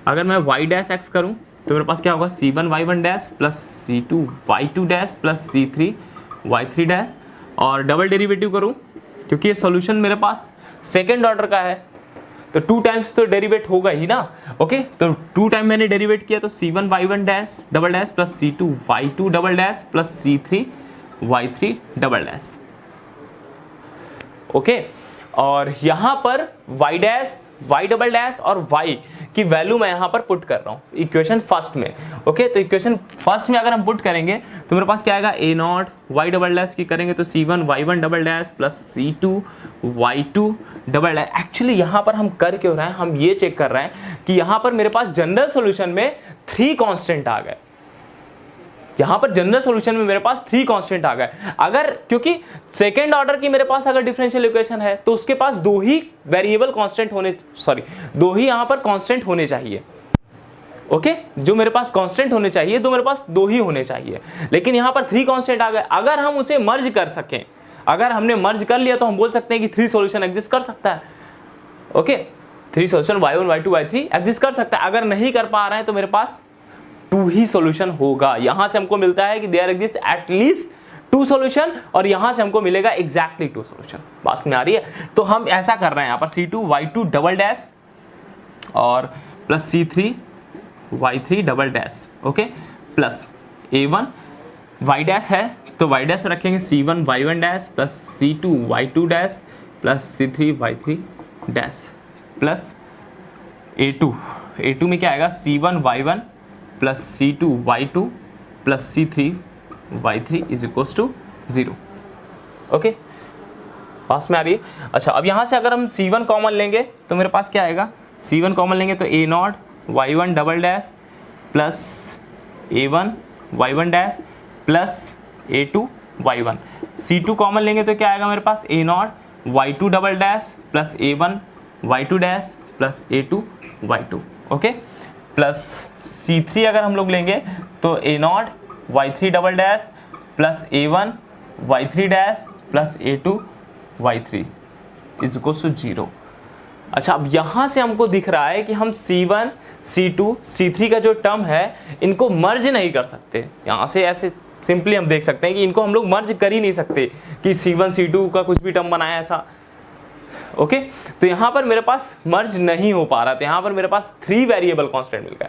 अगर मैं y डैश x करूँ तो मेरे पास क्या होगा, c1 y1 dash plus c2 y2 dash plus c3 y3 dash, और डबल डेरिवेटिव करूँ क्योंकि ये सॉल्यूशन मेरे पास सेकेंड ऑर्डर का है तो 2 टाइम्स तो डेरिवेट होगा ही ना, ओके। तो 2 टाइम मैंने डेरिवेट किया तो c1 y1 dash double dash plus c2 y2 double dash plus c3 y3 double dash, okay. और यहाँ पर y dash y double dash और y की वैल्यू मैं यहाँ पर पुट कर रहा हूँ इक्वेशन फर्स्ट में, ओके। तो इक्वेशन फर्स्ट में अगर हम पुट करेंगे तो मेरे पास क्या आएगा, a not y double dash की करेंगे तो c1 y1 double dash plus c2 y2 double dash. Actually यहाँ पर हम कर क्यों रहे हैं, हम ये चेक कर रहे हैं कि यहाँ पर मेरे पास जनरल सॉल्यूशन में 3 कांस्टेंट आ गए, यहाँ पर जनरल सॉल्यूशन में मेरे पास 3 कांस्टेंट आ गए। अगर क्योंकि सेकेंड ऑर्डर की मेरे पास अगर डिफरेंशियल इक्वेशन है तो उसके पास 2 ही वेरिएबल कांस्टेंट होने, सॉरी 2 ही यहाँ पर कांस्टेंट होने चाहिए, ओके। जो मेरे पास कांस्टेंट होने चाहिए तो मेरे पास 2 ही होने चाहिए, लेकिन यहाँ पर 3 कांस्टेंट आ गए। अगर हम उसे मर्ज कर सकें, अगर हमने मर्ज कर लिया तो हम बोल सकते हैं कि 3 सॉल्यूशन एग्जिस्ट कर सकता है, okay. 3 solution y1 y2 y3 exist कर सकता है। अगर नहीं कर पा रहे हैं तो मेरे पास 2 ही सॉल्यूशन होगा। यहां से हमको मिलता है कि देयर एग्जिस्ट एटलीस्ट 2 सॉल्यूशन और यहां से हमको मिलेगा एग्जैक्टली 2 सॉल्यूशन। बात में आ रही है, तो हम ऐसा कर रहे हैं यहाँ पर c2 y2 डबल डैश और plus c3 y3 double dash, okay, plus a1 y dash है तो y डैश रखेंगे c1 y1 dash plus c2 y2 dash plus c3 y3 dash plus a2 में क्या आएगा, c1 y1 plus c2 y2 plus c3 y3 is equals to 0, okay. पास में आ रही है। अच्छा, अब यहाँ से अगर हम c1 कॉमन लेंगे तो मेरे पास क्या आएगा, c1 कॉमन लेंगे तो a not y1 double dash plus a1 y1 dash plus a2 y1। c2 common लेंगे तो क्या आएगा मेरे पास, a not y2 double dash plus a1 y2 dash plus a2 y2, okay, plus c3 अगर हम लोग लेंगे तो a not y3 double dash plus a1 y3 dash plus a2 y3 is equal to 0। अच्छा, अब यहाँ से हमको दिख रहा है कि हम c1 c2 c3 का जो टर्म है इनको मर्ज नहीं कर सकते। यहाँ से ऐसे सिंपली हम देख सकते हैं कि इनको हम लोग मर्ज कर ही नहीं सकते कि c1 c2 का कुछ भी टर्म बनाया ऐसा, ओके, तो यहाँ पर मेरे पास मर्ज नहीं हो पा रहा, तो यहाँ पर मेरे पास 3 वेरिएबल कांस्टेंट मिल गए,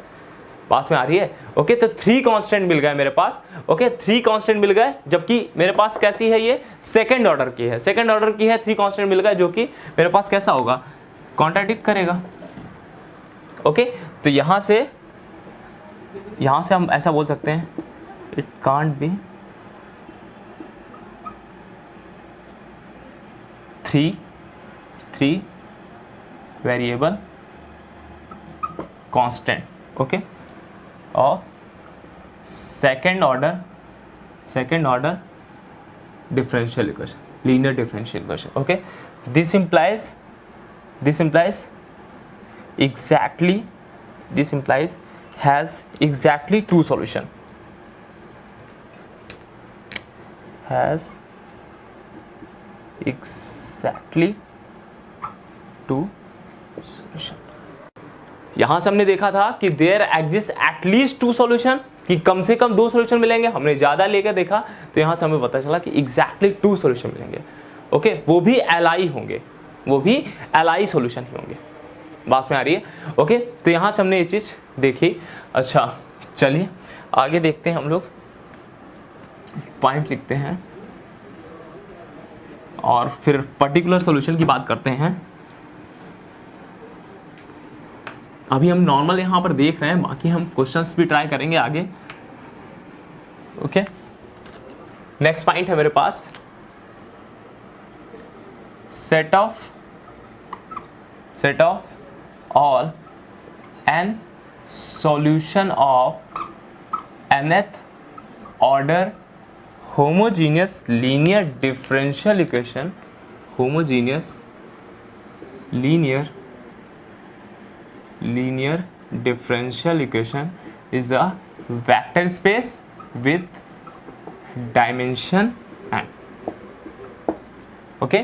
पास में आ रही है। ओके, तो 3 कांस्टेंट मिल गए मेरे पास। ओके, 3 कांस्टेंट मिल गए, जबकि मेरे पास कैसी है, ये सेकंड ऑर्डर की है, सेकंड ऑर्डर की है, 3 कांस्टेंट मिल गए, जो कि मेरे पास कैसा होगा, कॉन्ट्राडिक्ट करेगा। ओके, तो यहाँ से हम ऐसा बोल सकते हैं, it can't be 3 variable constant, okay, और second order differential equation, linear differential equation. Okay, this implies has exactly 2 solution, has exactly 2 solution। यहां से हमने देखा था कि देयर एग्जिस्ट एटलीस्ट 2 सॉल्यूशन, कि कम से कम 2 सॉल्यूशन मिलेंगे, हमने ज्यादा लेकर देखा, तो यहां से हमें पता चला कि एग्जैक्टली 2 सॉल्यूशन मिलेंगे। ओके, वो भी एलआई होंगे, वो भी एलआई सॉल्यूशन ही होंगे, बात में आ रही है। ओके, तो यहां से हमने ये चीज देखी। अच्छा, चलिए आगे देखते हैं, हम लोग पॉइंट लिखते हैं और फिर पर्टिकुलर सॉल्यूशन की बात करते हैं। अभी हम नॉर्मल यहाँ पर देख रहे हैं, बाकी हम क्वेश्चंस भी ट्राई करेंगे आगे। ओके, नेक्स्ट पॉइंट है मेरे पास, set of all N solution of nth order homogeneous linear differential equation, homogeneous linear differential equation is a vector space with dimension n। Okay,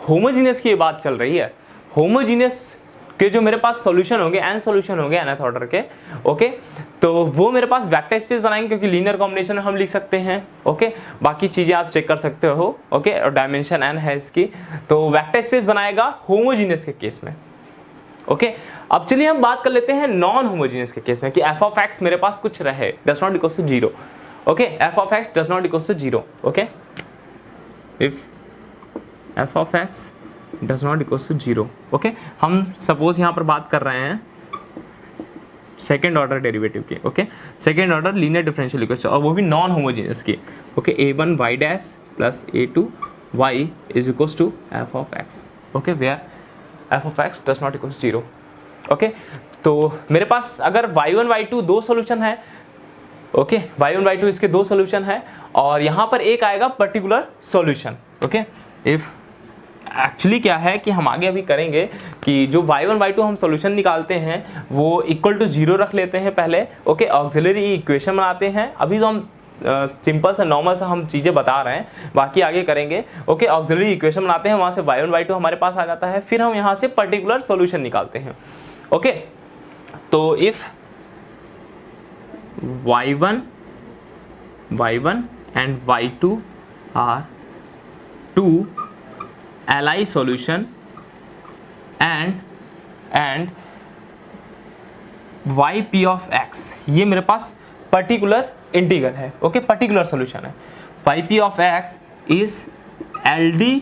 homogeneous की बात चल रही है। होमोजीनियस के जो मेरे पास सॉल्यूशन होंगे, n सॉल्यूशन होंगे nth ऑर्डर के, ओके, तो वो मेरे पास वेक्टर स्पेस बनाएंगे, क्योंकि लीनियर कॉम्बिनेशन हम लिख सकते हैं। ओके, बाकी चीजें आप चेक कर सकते हो। ओके, और डायमेंशन n है इसकी, तो वेक्टर स्पेस बनाएगा होमोजीनियस के केस में। ओके, अब चलिए हम बात कर लेते हैं नॉन होमोजीनियस के केस में, कि f ऑफ x मेरे पास कुछ रहे, does not equal to 0। Okay, f of x does not equal to 0। Okay, if f of x does not equal to 0। Okay, हम सपोज यहाँ पर बात कर रहे हैं सेकेंड ऑर्डर डेरिवेटिव की। Okay, second order linear differential equation, और वो भी नॉन होमोजीनियस की। Okay, a1 y dash plus a2 y is equal to f of x। Okay, where f of x does not equal to 0। Okay, तो मेरे पास अगर y1 y2 2 solution है, okay, y1 y2 इसके 2 solution है, और यहाँ पर एक आएगा particular solution. Okay, if actually क्या है कि हम आगे अभी करेंगे कि जो y1 y2 हम सॉल्यूशन निकालते हैं वो इक्वल टू 0 रख लेते हैं पहले। ओके, ऑक्सिलरी इक्वेशन बनाते हैं। अभी तो हम सिंपल सा नॉर्मल सा हम चीज़ें बता रहे हैं, बाकी आगे करेंगे। ओके, ऑक्सिलरी इक्वेशन बनाते हैं, वहाँ से y1 y2 हमारे पास आ जाता है, फिर हम यहाँ से पर्टिकुलर सॉल्यूशन निकालते हैं। ओके, तो if y1 and y2 are 2 Li solution and yp of x, ये मेरे पास पर्टिकुलर इंटीग्रल है। ओके, पर्टिकुलर सॉल्यूशन है। yp of x is LD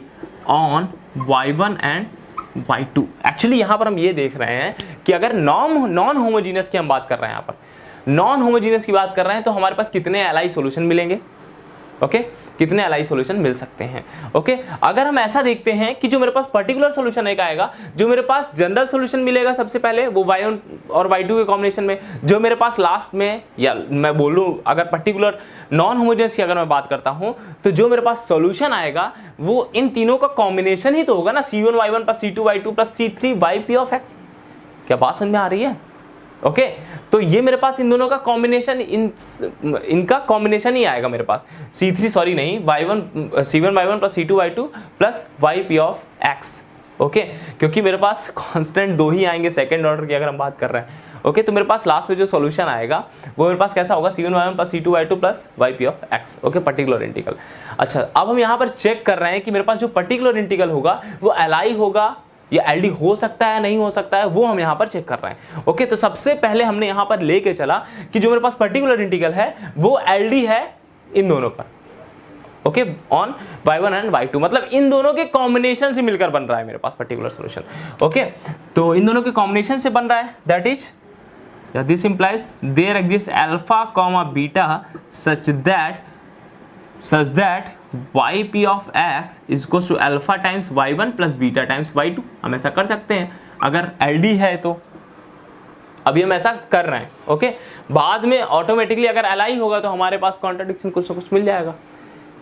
on y1 and y2। Actually यहाँ पर हम ये देख रहे हैं कि अगर नॉन होमोजीनियस की हम बात कर रहे हैं, यहाँ पर नॉन होमोजीनियस की बात कर रहे हैं, तो हमारे पास कितने Li सॉल्यूशन मिलेंगे। ओके, कितने Li सॉल्यूशन मिल सकते हैं। ओके, अगर हम ऐसा देखते हैं कि जो मेरे पास पर्टिकुलर सॉल्यूशन एक आएगा, जो मेरे पास जनरल सॉल्यूशन मिलेगा सबसे पहले वो y1 और y2 के कॉम्बिनेशन में, जो मेरे पास लास्ट में, या मैं बोलूं अगर पर्टिकुलर नॉन होमोजेनियस की अगर मैं बात करता हूं, तो जो मेरे पास सॉल्यूशन आएगा वो इन तीनों का कॉम्बिनेशन ही तो होगा ना, c1 y1 plus c2 y2 plus c3 yp of x। क्या बात समझ में आ रही है। ओके, तो ये मेरे पास इन दोनों का कॉम्बिनेशन, इनका कॉम्बिनेशन ही आएगा मेरे पास, c1 y1 plus c2 y2 plus yp of x। Okay, क्योंकि मेरे पास कांस्टेंट 2 ही आएंगे सेकंड ऑर्डर की अगर हम बात कर रहे हैं। ओके, तो मेरे पास लास्ट में जो सॉल्यूशन आएगा वो मेरे पास कैसा होगा, c1 y1 plus c2 y2 plus yp of x। Okay, particular integral. अच्छा, अब हम यहाँ पर चेक कर रहे हैं कि मेरे पास जो पर्टिकुलर इंटीग्रल होगा वो Li होगा ये एलडी हो सकता है नहीं हो सकता है, वो हम यहाँ पर चेक कर रहे हैं। ओके, तो सबसे पहले हमने यहाँ पर लेके चला कि जो मेरे पास पर्टिकुलर इंटीग्रल है वो एलडी है इन दोनों पर। Okay, on y1 and y2, मतलब इन दोनों के कॉम्बिनेशन से मिलकर बन रहा है मेरे पास पर्टिकुलर सॉल्यूशन। ओके, तो इन दोनों के कॉम्बिनेशन से बन रहा है, that is this implies there exist alpha comma beta such that yp of x is equal to alpha times y1 plus beta times y2। हम ऐसा कर सकते हैं अगर LD है तो, अभी हम ऐसा कर रहे हैं। ओके, बाद में ऑटोमेटिकली अगर LI होगा तो हमारे पास कॉन्ट्राडिक्शन कुछ ना कुछ मिल जाएगा।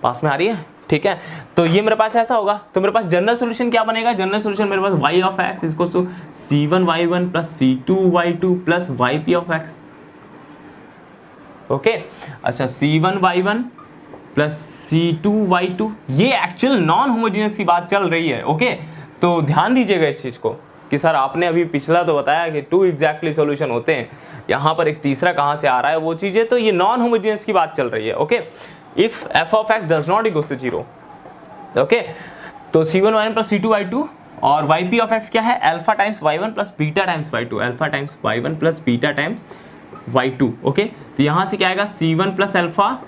पास में आ रही है, ठीक है। तो ये मेरे पास ऐसा होगा, तो मेरे पास जनरल सॉल्यूशन क्या बनेगा, जनरल सॉल्यूशन मेरे पास y of x is equal to c1y1 plus c2y2 plus yp of x। Okay, अच्छा c1y1 प्लस c2y2, ये एक्चुअल नॉन होमोजेनियस की बात चल रही है। ओके, तो ध्यान दीजिएगा इस चीज को कि सर आपने अभी पिछला तो बताया कि 2 एग्जैक्टली सॉल्यूशन होते हैं, यहाँ पर एक तीसरा कहाँ से आ रहा है वो चीजें, तो ये नॉन होमोजेनियस की बात चल रही है। Okay, if f of x does not equal to 0, okay, तो c1y1 प्लस c2y2 और yp ऑफ x क्या है, alpha times y1 plus beta times y2, alpha times y1 plus beta times y2। Okay, तो यहाँ से क्या आएगा c1 plus alpha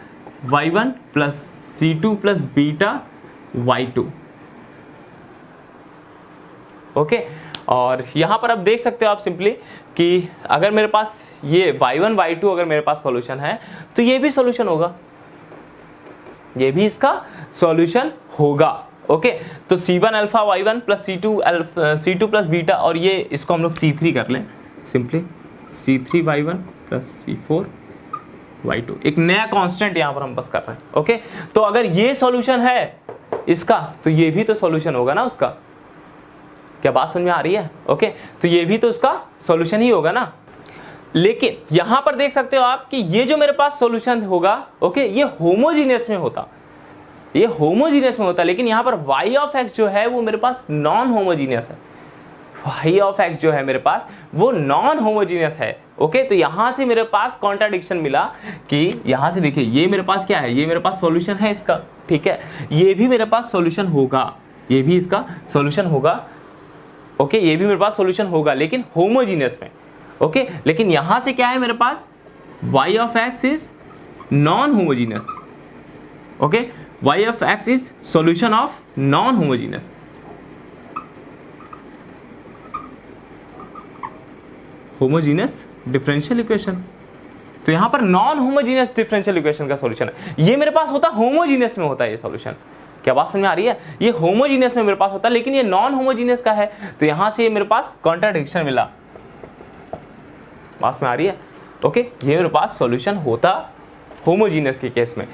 y1 plus c2 plus beta y2। Okay, और यहाँ पर अब देख सकते हो आप सिंपली कि अगर मेरे पास ये y1 y2 अगर मेरे पास सॉल्यूशन है तो ये भी सॉल्यूशन होगा, ये भी इसका सॉल्यूशन होगा। ओके, तो c1 alpha y1 plus c2 plus beta, और ये इसको हम लोग c3 कर लें simply, c3 y1 plus c4 y2, एक नया कांस्टेंट यहाँ पर हम बस कर रहे हैं। ओके, तो अगर ये सॉल्यूशन है इसका तो ये भी तो सॉल्यूशन होगा ना उसका, क्या बात समझ में आ रही है। ओके, तो ये भी तो उसका सॉल्यूशन ही होगा ना। लेकिन यहां पर देख सकते हो आप कि ये जो मेरे पास सॉल्यूशन होगा, ओके, ये होमोजीनियस में होता, ये होमोजीनियस में होता, लेकिन यहां पर y ऑफ x जो है वो मेरे पास नॉन होमोजीनियस है, y ऑफ x जो है मेरे पास वो नॉन होमोजीनियस है। ओके, तो यहां से मेरे पास कॉन्ट्राडिक्शन मिला कि यहां से देखिए ये मेरे पास क्या है, ये मेरे पास सॉल्यूशन है इसका, ठीक है, ये भी मेरे पास सॉल्यूशन होगा, ये भी इसका सॉल्यूशन होगा। ओके, ये भी मेरे पास सॉल्यूशन होगा लेकिन होमोजीनियस में। ओके, लेकिन यहां से क्या है मेरे पास y of x is non homogeneous. Okay, y of x is solution of non homogeneous. Homogeneous differential equation, तो यहां पर नॉन होमोजीनियस डिफरेंशियल इक्वेशन का सॉल्यूशन है, ये मेरे पास होता होमोजीनियस में होता है ये सॉल्यूशन। क्या बात समझ में आ रही है, ये होमोजीनियस में मेरे पास होता है लेकिन ये नॉन होमोजीनियस का है, तो यहां से ये मेरे पास कॉन्ट्राडिक्शन मिला। बात में आ रही है। ओके, ये मेरे पास सॉल्यूशन होता होमोजीनियस के केस में,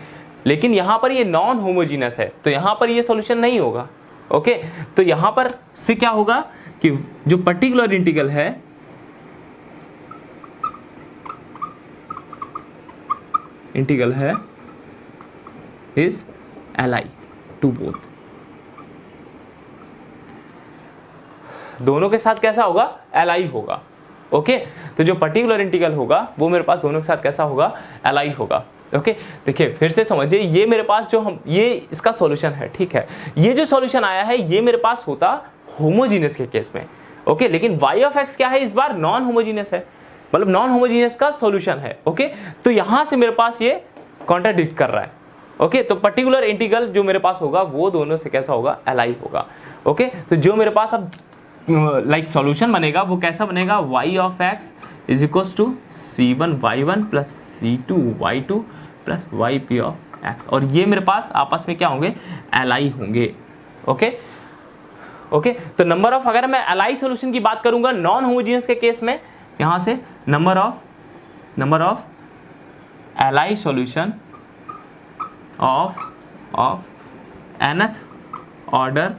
लेकिन यहां पर ये नॉन होमोजीनियस है तो यहां पर ये सॉल्यूशन नहीं होगा। ओके, तो यहां पर से क्या होगा कि जो पर्टिकुलर इंटीग्रल है इज Li टू बोथ, दोनों के साथ कैसा होगा, Li होगा। ओके, तो जो पर्टिकुलर इंटीग्रल होगा वो मेरे पास दोनों के साथ कैसा होगा, Li होगा। ओके, देखिए फिर से समझिए, ये मेरे पास जो हम ये इसका सॉल्यूशन है, ठीक है, ये जो सॉल्यूशन आया है ये मेरे पास होता होमोजीनियस के केस में। ओके, लेकिन y ऑफ x क्या है, इस बार नॉन होमोजीनियस है, मतलब नॉन होमोजीनियस का सॉल्यूशन है। ओके, तो यहां से मेरे पास ये कॉन्ट्राडिक्ट कर रहा है। ओके, तो पर्टिकुलर इंटीग्रल जो मेरे पास होगा वो दोनों से कैसा होगा, Li होगा। ओके, तो जो मेरे पास अब लाइक सॉल्यूशन बनेगा वो कैसा बनेगा, y of x is equal to c1y1 plus c2y2 plus yp of x, और ये मेरे पास आपस में क्या होंगे, Li होंगे। ओके, ओके, तो नंबर ऑफ, अगर मैं Li सॉल्यूशन की बात करूंगा नॉन होमोजीनियस के केस में, यहां से number of Li solution of nth order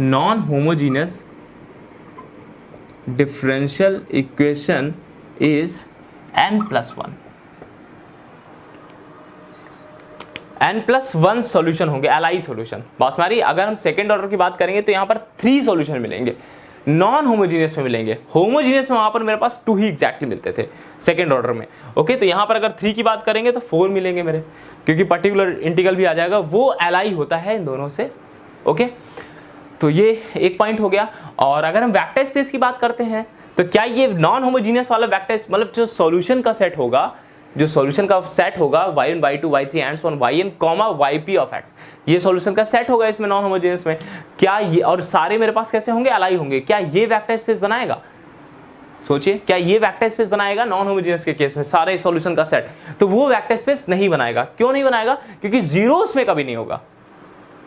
non homogeneous differential equation is n+1, n+1 solution होंगे Li सॉल्यूशन। बात में अगर हम सेकेंड ऑर्डर की बात करेंगे तो यहाँ पर 3 सॉल्यूशन मिलेंगे, नॉन होमोजीनियस में मिलेंगे, होमोजीनियस में वहां पर मेरे पास 2 ही एग्जैक्टली मिलते थे सेकेंड ऑर्डर में। ओके, तो यहाँ पर अगर 3 की बात करेंगे तो 4 मिलेंगे मेरे, क्योंकि पर्टिकुलर इंटीग्रल भी आ जाएगा, वो Li होता है इन दोनों से। ओके, तो ये एक पॉइंट हो गया। और अगर हम वेक्टर स्पेस की बात करते हैं तो क्या ये नॉन होमोजीनियस वाला वेक्टर मतलब जो सॉल्यूशन का सेट होगा, जो सॉल्यूशन का सेट होगा y1 y2 y3 and so on yn comma yp of x, ये सॉल्यूशन का सेट होगा इसमें नॉन होमोजेनियस में, क्या ये और सारे मेरे पास कैसे होंगे, अलाई होंगे, क्या ये वेक्टर स्पेस बनाएगा? सोचिए, क्या ये वेक्टर स्पेस बनाएगा नॉन होमोजेनियस के केस में सारे सॉल्यूशन का सेट? तो वो वेक्टर स्पेस नहीं बनाएगा। क्यों नहीं बनाएगा? क्योंकि जीरो उसमें कभी नहीं होगा,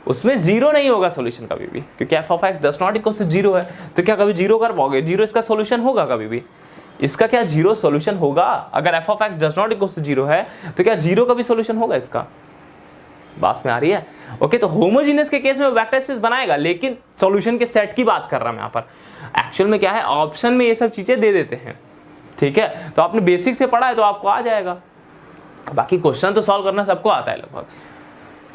उसमें जीरो नहीं होगा सॉल्यूशन कभी भी, क्योंकि f of x does not equal to zero है। तो क्या कभी जीरो कर पाओगे? जीरो इसका सॉल्यूशन होगा कभी भी? इसका क्या जीरो सॉल्यूशन होगा? अगर f of x does not equal to zero है तो क्या जीरो का भी सॉल्यूशन होगा इसका? बात में आ रही है? ओके, तो होमोजीनियस के केस में वेक्टर स्पेस बनाएगा, लेकिन सॉल्यूशन के सेट की बात कर रहा हूं यहाँ पर। एक्चुअल में क्या है, ऑप्शन में ये सब चीजें दे देते हैं, ठीक है? तो आपने बेसिक से पढ़ा है तो आपको आ जाएगा, बाकी क्वेश्चन तो सॉल्व करना सबको आता है लगभग,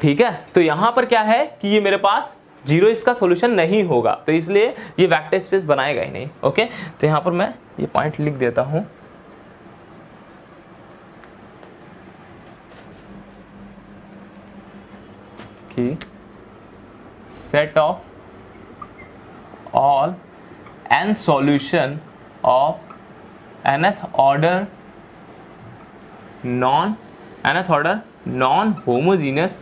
ठीक है? तो यहां पर क्या है कि ये मेरे पास जीरो इसका सॉल्यूशन नहीं होगा, तो इसलिए ये वेक्टर स्पेस बनाएगा ही नहीं। ओके, तो यहां पर मैं ये पॉइंट लिख देता हूं कि set of all n solution of nth order non homogeneous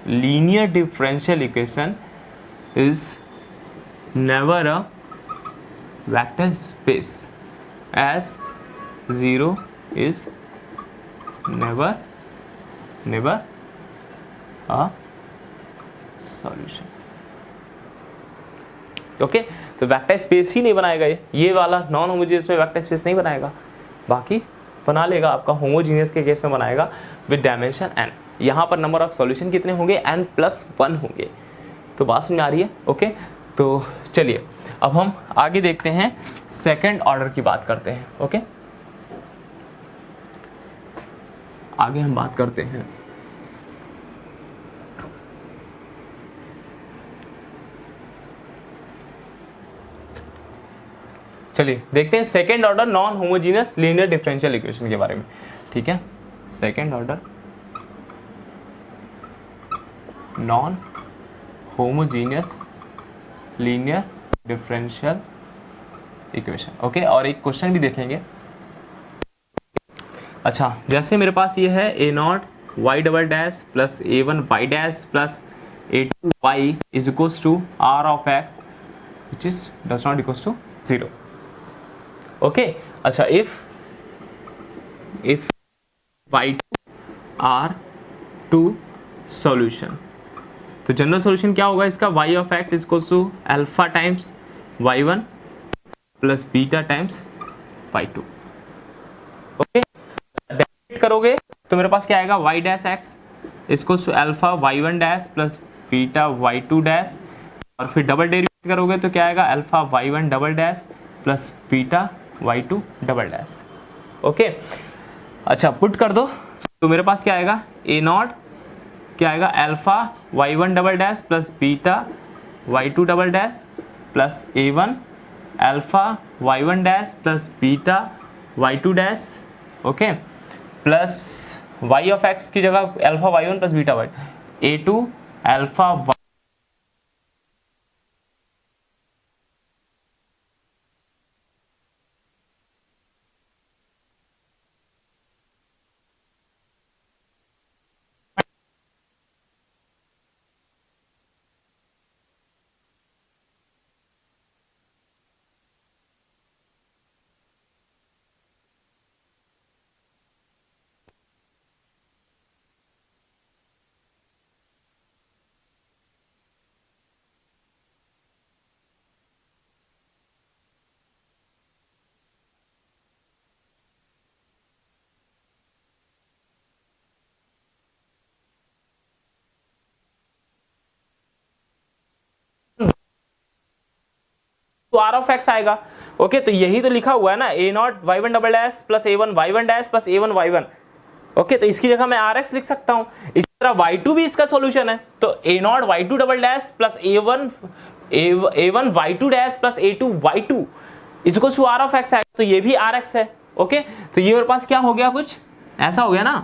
linear differential equation is never a vector space, as zero is never a solution। Okay, तो वेक्टर स्पेस ही नहीं बनाएगा ये वाला नॉन होमोजीनियस में वेक्टर स्पेस नहीं बनाएगा, बाकी बना लेगा आपका होमोजीनियस के केस में बनाएगा विद डायमेंशन n। यहाँ पर नंबर ऑफ सॉल्यूशन कितने होंगे? n+1 होंगे। तो बात समझ आ रही है? ओके, तो चलिए अब हम आगे देखते हैं, सेकंड ऑर्डर की बात करते हैं। ओके, आगे हम बात करते हैं चलिए देखते हैं second order non homogeneous linear differential equation के बारे में, ठीक है? Second order non homogeneous linear differential equation. Okay, और एक क्वेश्चन भी देखेंगे। अच्छा, जैसे मेरे पास ये है a0 y double dash plus a1 y dash plus a2 y is equals to r of x which is does not equals to 0। Okay, अच्छा, इफ y2 r2 सॉल्यूशन, तो जनरल सॉल्यूशन क्या होगा इसका? y of x is equals to alpha times y1 plus beta times y2। Okay, derivate करोगे तो मेरे पास क्या आएगा? y डैश x इसको alpha y1 dash plus beta y2 dash, और फिर डबल डेरिवेट करोगे तो क्या आएगा? Alpha y1 double dash plus beta y2 double dash. Okay, अच्छा, पुट कर दो तो मेरे पास क्या आएगा? a0 क्या आएगा? Alpha y1 double dash plus beta y2 double dash plus a1 alpha y1 dash plus beta y2 dash, okay, plus y of x की जगह alpha y1 plus beta y, a2 alpha तो R of x आएगा। Okay, तो यही तो लिखा हुआ है ना, a0 y1 double dash plus a1 y1 dash plus a1 y1। Okay, तो इसकी जगह मैं rx लिख सकता हूं। इसी तरह y2 भी इसका सॉल्यूशन है, तो a0 y2 double dash plus a1 y2 dash plus a2 y2 इसको टू आर ऑफ एक्स आएगा, तो ये भी rx है। ओके, तो ये मेरे पास क्या हो गया? कुछ ऐसा हो गया ना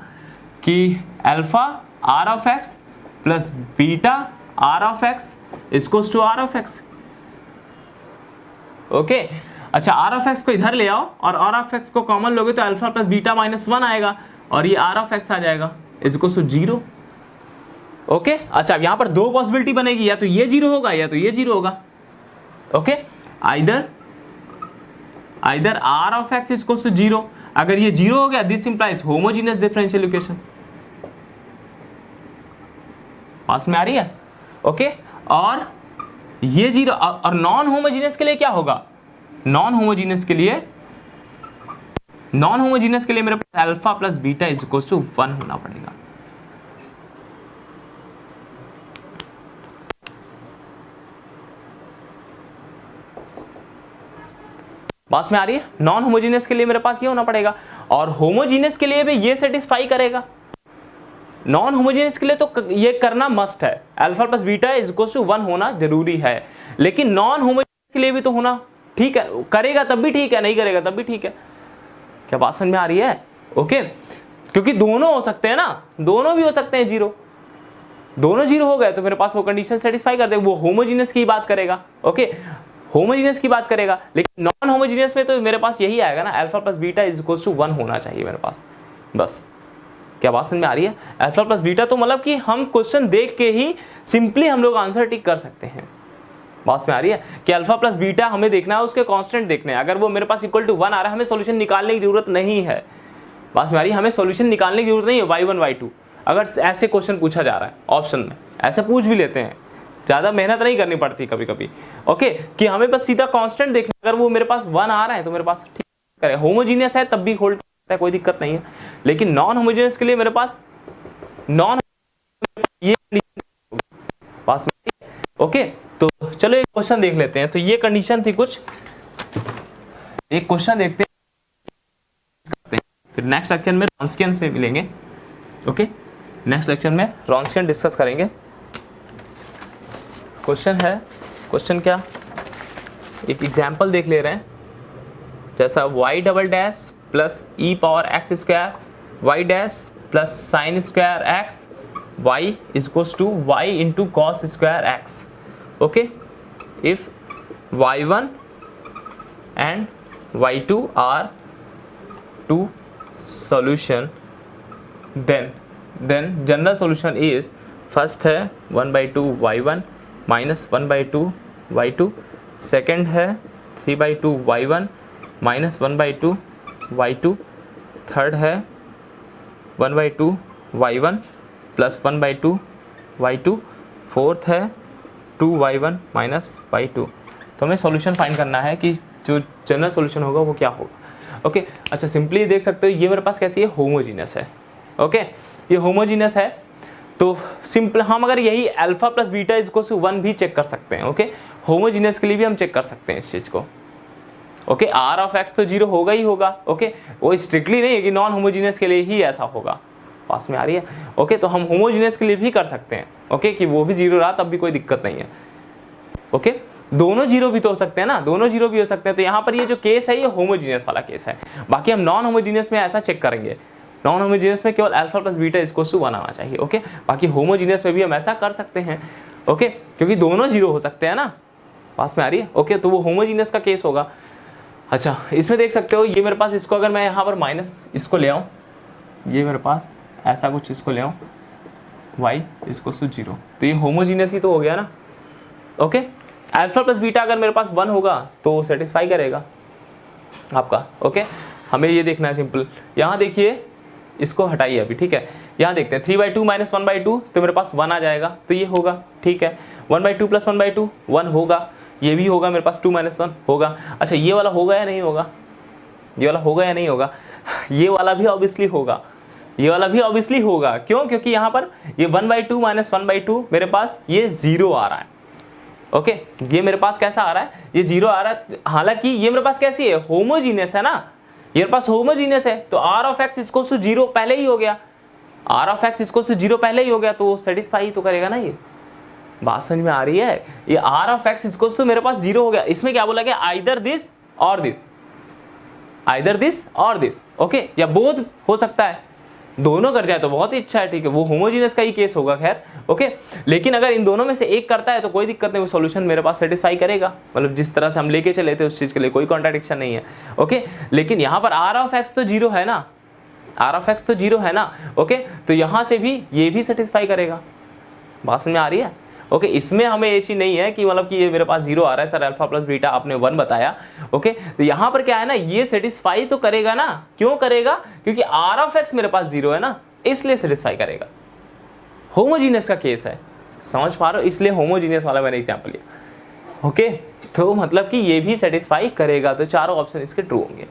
कि alpha R of X plus beta R of X equals to R of X. Okay, अच्छा आर ऑफ एक्स को इधर ले आओ और आर ऑफ एक्स को कॉमन लोगे तो अल्फा प्लस बीटा माइनस 1 आएगा और ये आर ऑफ एक्स आ जाएगा इक्वल्स टू 0। ओके, अच्छा अब यहां पर दो पॉसिबिलिटी बनेगी, या तो ये 0 होगा या तो ये 0 होगा। Okay, either R of X equals to 0, अगर ये 0 हो गया this implies homogeneous differential equation. पास में आ रही है? ओके, और ये 0 और नॉन होमोजेनियस के लिए क्या होगा? नॉन होमोजेनियस के लिए मेरे पास alpha plus beta is equal to 1 होना पड़ेगा। बात में आ रही है? नॉन होमोजेनियस के लिए मेरे पास ये होना पड़ेगा और होमोजेनियस के लिए भी ये सेटिस्फाई करेगा। नॉन होमोजेनियस के लिए तो ये करना मस्ट है, alpha plus beta is equal to 1 होना जरूरी है, लेकिन नॉन होमोजेनियस के लिए भी तो होना, ठीक है, करेगा तब भी ठीक है, नहीं करेगा तब भी ठीक है। क्या बात समझ में आ रही है? ओके, क्योंकि दोनों हो सकते हैं ना, दोनों भी हो सकते हैं 0, दोनों 0 हो गए तो मेरे पास वो कंडीशन सेटिस्फाई कर देगा, वो होमोजेनियस की बात करेगा। ओके, होमोजेनियस की बात करेगा, लेकिन नॉन होमोजेनियस में तो मेरे पास यही आएगा ना, alpha plus beta is equal to 1 होना चाहिए मेरे पास, बस। क्या बात समझ में आ रही है? अल्फा प्लस बीटा तो मतलब कि हम क्वेश्चन देख के ही सिंपली हम लोग आंसर टिक कर सकते हैं। बात में आ रही है कि अल्फा प्लस बीटा हमें देखना है, उसके कांस्टेंट देखने हैं, अगर वो मेरे पास इक्वल टू 1 आ रहा है हमें सॉल्यूशन निकालने की जरूरत नहीं है। बात में आ रही है? हमें सॉल्यूशन निकालने की जरूरत नहीं है y1 y2, अगर ऐसे क्वेश्चन पूछा जा रहा है ऑप्शन में, ऐसे पूछ भी लेते हैं, ज़्यादा मेहनत नहीं करनी पड़ती कभी कभी। ओके, कि हमें बस सीधा कांस्टेंट देखना, अगर वो मेरे पास 1 आ रहा है तो मेरे पास ठीक है, होमोजीनियस है तब भी होल्ड करता है, कोई दिक्कत नहीं है, लेकिन नॉन होमोजीनियस के लिए मेरे पास नॉन ये पास में। ओके, तो चलो एक क्वेश्चन देख लेते हैं। तो ये कंडीशन थी कुछ, एक क्वेश्चन देखते हैं, फिर नेक्स्ट लेक्चर में रॉन्स्कियन से मिलेंगे। ओके, नेक्स्ट लेक्चर में रॉन्स्कियन डिस्कस करेंगे। क्वेश्चन है, क्वेश्चन क्या, एक एग्जाम्पल देख ले रहे हैं, जैसा y double dash plus E power X square Y dash plus sine square X y is equals to y into cos square x. Okay, if y1 and y2 are two solution, then general solution is first है 1/2 y1 minus 1/2 y2, second है 3/2 y1 minus 1/2 y2, third है 1/2 y1 plus 1/2 y2, fourth है 2y1 minus y2। तो हमें solution find करना है कि जो जनरल सॉल्यूशन होगा वो क्या होगा। ओके, अच्छा सिंपली देख सकते हो ये मेरे पास कैसी है, होमोजीनियस है। ओके, ये होमोजीनियस है तो सिंपल हम अगर यही alpha plus beta equal to 1 भी चेक कर सकते हैं। ओके, होमोजीनियस के लिए भी हम चेक कर सकते हैं इस चीज़ को। ओके, आर ऑफ एक्स तो 0 होगा ही होगा। ओके, वो स्ट्रिक्टली नहीं है कि नॉन होमोजीनियस के लिए ही ऐसा होगा। पास में आ रही है? ओके, तो हम होमोजीनियस के लिए भी कर सकते हैं। ओके, कि वो भी 0 रहा तब भी कोई दिक्कत नहीं है। ओके, दोनों 0 भी तो हो सकते हैं ना, दोनों 0 भी हो सकते हैं। तो यहाँ पर ये जो केस है ये होमोजीनियस वाला केस है। बाकी हम नॉन होमोजीनियस में ऐसा चेक करेंगे, नॉन होमोजीनियस में केवल alpha plus beta equal to 1 आना चाहिए। ओके, बाकी होमोजीनियस में भी हम ऐसा कर सकते हैं। ओके, क्योंकि दोनों 0 हो सकते हैं ना। पास में आ रही है? ओके, तो वो होमोजीनियस का केस होगा। अच्छा, इसमें देख सकते हो ये मेरे पास, इसको अगर मैं यहाँ पर माइनस इसको ले आऊँ, ये मेरे पास ऐसा कुछ इसको ले आऊँ y इसको 0, तो ये होमोजीनियस ही तो हो गया ना। ओके, अल्फा प्लस बीटा अगर मेरे पास 1 होगा तो सेटिस्फाई करेगा आपका। ओके, हमें ये देखना है सिंपल। यहाँ देखिए, इसको हटाइए अभी, ठीक है। यहाँ देखते हैं 3/2 माइनस 1/2, तो मेरे पास 1 आ जाएगा, तो ये होगा, ठीक है। 1/2 प्लस 1/2 1 होगा, ये भी होगा मेरे पास 2 - 1 होगा। अच्छा, ये वाला होगा या नहीं होगा, ये वाला होगा या नहीं होगा, ये वाला भी ऑब्वियसली होगा, ये वाला भी ऑब्वियसली होगा। क्यों? क्योंकि यहाँ पर ये 1/2 माइनस 1/2 मेरे पास ये 0 आ रहा है। ओके, ये मेरे पास कैसा आ रहा है, ये 0 आ रहा है। हालांकि ये मेरे पास कैसी है, होमोजीनियस है ना, ये मेरे पास होमोजीनियस है, तो R of X equal to 0 पहले ही हो गया, R of X equal to 0 पहले ही हो गया, तो वो सेटिस्फाई तो करेगा ना। ये बात समझ में आ रही है? ये R of X equal to मेरे पास 0 हो गया। इसमें क्या बोला गया, आइदर दिस और दिस, आइदर दिस और दिस। ओके, या बोथ हो सकता है, दोनों कर जाए तो बहुत ही अच्छा है, ठीक है, वो होमोजीनियस का ही केस होगा खैर, ओके। लेकिन अगर इन दोनों में से एक करता है तो कोई दिक्कत नहीं, वो सॉल्यूशन मेरे पास सेटिस्फाई करेगा, मतलब जिस तरह से हम लेके चले थे उस चीज़ के लिए कोई कॉन्ट्राडिक्शन नहीं है, ओके। लेकिन यहाँ पर आर ऑफ एक्स तो जीरो है ना, आर ऑफ एक्स तो जीरो है ना, ओके। तो यहाँ से भी ये भी सेटिस्फाई करेगा, बात समझ में आ रही है, ओके। इसमें हमें ये चीज़ नहीं है कि मतलब कि ये मेरे पास जीरो आ रहा है सर, अल्फा प्लस बीटा आपने 1 बताया, ओके। तो यहाँ पर क्या है ना, ये सेटिस्फाई तो करेगा ना, क्यों करेगा, क्योंकि आर ऑफ एक्स मेरे पास जीरो है ना, इसलिए सेटिस्फाई करेगा। होमोजीनियस का केस है, समझ पा रहे हो, इसलिए होमोजीनियस वाला मैंने एग्जाम्पल लिया, ओके। तो मतलब कि ये भी सेटिस्फाई करेगा, तो चारों ऑप्शन इसके ट्रू होंगे।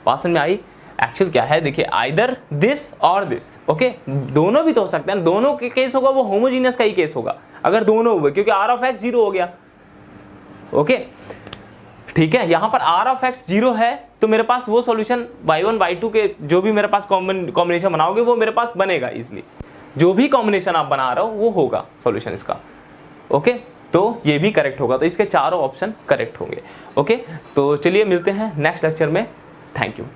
बात समझ में आई। एक्चुअल क्या है देखिए, आइदर दिस और दिस, ओके, दोनों भी तो हो सकते हैं, दोनों के केस होगा वो होमोजीनियस का ही केस होगा अगर दोनों हुए, क्योंकि आर ऑफ एक्स जीरो हो गया, ओके, ठीक है। यहां पर आर ऑफ एक्स जीरो है तो मेरे पास वो सॉल्यूशन y1 y2 के जो भी मेरे पास कॉम्बिनेशन बनाओगे वो मेरे पास बनेगा इजीली, जो भी कॉम्बिनेशन आप बना रहे हो वो होगा सॉल्यूशन इसका, ओके। तो ये भी करेक्ट होगा, तो इसके चारों ऑप्शन करेक्ट होंगे, ओके। तो चलिए मिलते हैं नेक्स्ट लेक्चर में, थैंक यू।